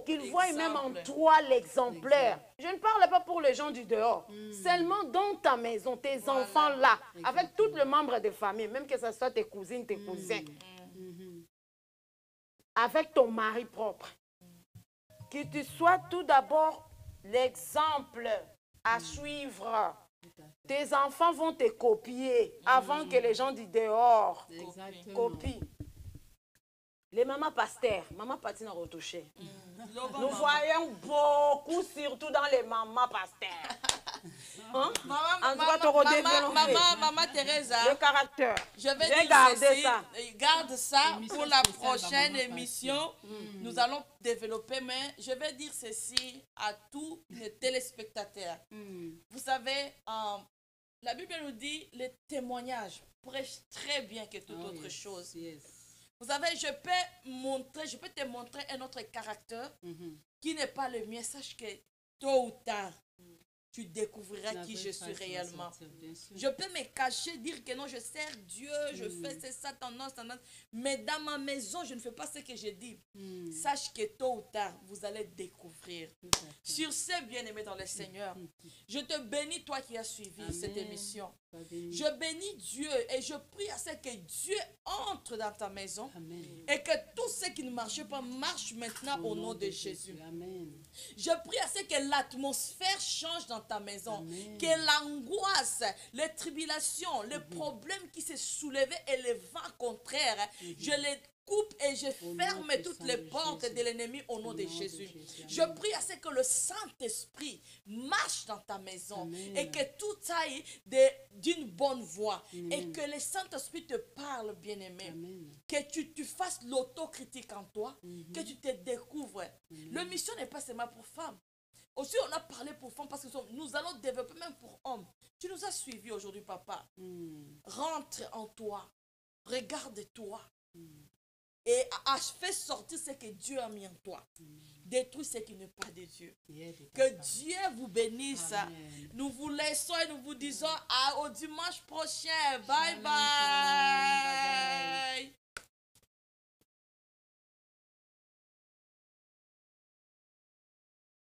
Qu'ils voient même en toi l'exemplaire. Je ne parle pas pour les gens du dehors. Seulement dans ta maison, tes enfants là, avec tous les membres de famille, même que ce soit tes cousines, tes cousins. Avec ton mari propre. Que tu sois tout d'abord l'exemple à suivre. Tes enfants vont te copier avant que les gens du dehors copient. Les mamans pasteurs, maman Patine retouchée. Nous voyons beaucoup, surtout dans les mamans pasteurs. Hein? Maman Teresa, le caractère. Je vais garder ça. Garde ça pour la prochaine émission. Nous allons développer, mais je vais dire ceci à tous les téléspectateurs. Vous savez, la Bible nous dit les témoignages prêchent très bien que toute autre chose. Vous savez, je peux te montrer un autre caractère qui n'est pas le mien. Sache que tôt ou tard, tu découvriras qui je suis réellement. Je peux me cacher, dire que non, je sers Dieu, je fais ça, tendance. Mais dans ma maison, je ne fais pas ce que je dis. Sache que tôt ou tard, vous allez découvrir. Sur ce, bien-aimé dans le Seigneur, je te bénis, toi qui as suivi cette émission. Je bénis Dieu et je prie à ce que Dieu entre dans ta maison et que tout ce qui ne marche pas marche maintenant au nom de Jésus. Je prie à ce que l'atmosphère change dans ta maison, que l'angoisse, les tribulations, les problèmes qui se soulevaient et les vents contraires, je les coupe et je ferme toutes les portes de l'ennemi au nom de Jésus. Je prie à ce que le Saint-Esprit marche dans ta maison et que tout aille d'une bonne voie et que le Saint-Esprit te parle, bien-aimé. Que tu fasses l'autocritique en toi, que tu te découvres. La mission n'est pas seulement pour femmes. Aussi, on a parlé pour femmes parce que nous allons développer même pour hommes. Tu nous as suivis aujourd'hui, papa. Rentre en toi. Regarde-toi. Et fais sortir ce que Dieu a mis en toi. Détruis ce qui n'est pas de Dieu. Que Dieu vous bénisse. Amen. Nous vous laissons et nous vous disons au dimanche prochain. Bye bye.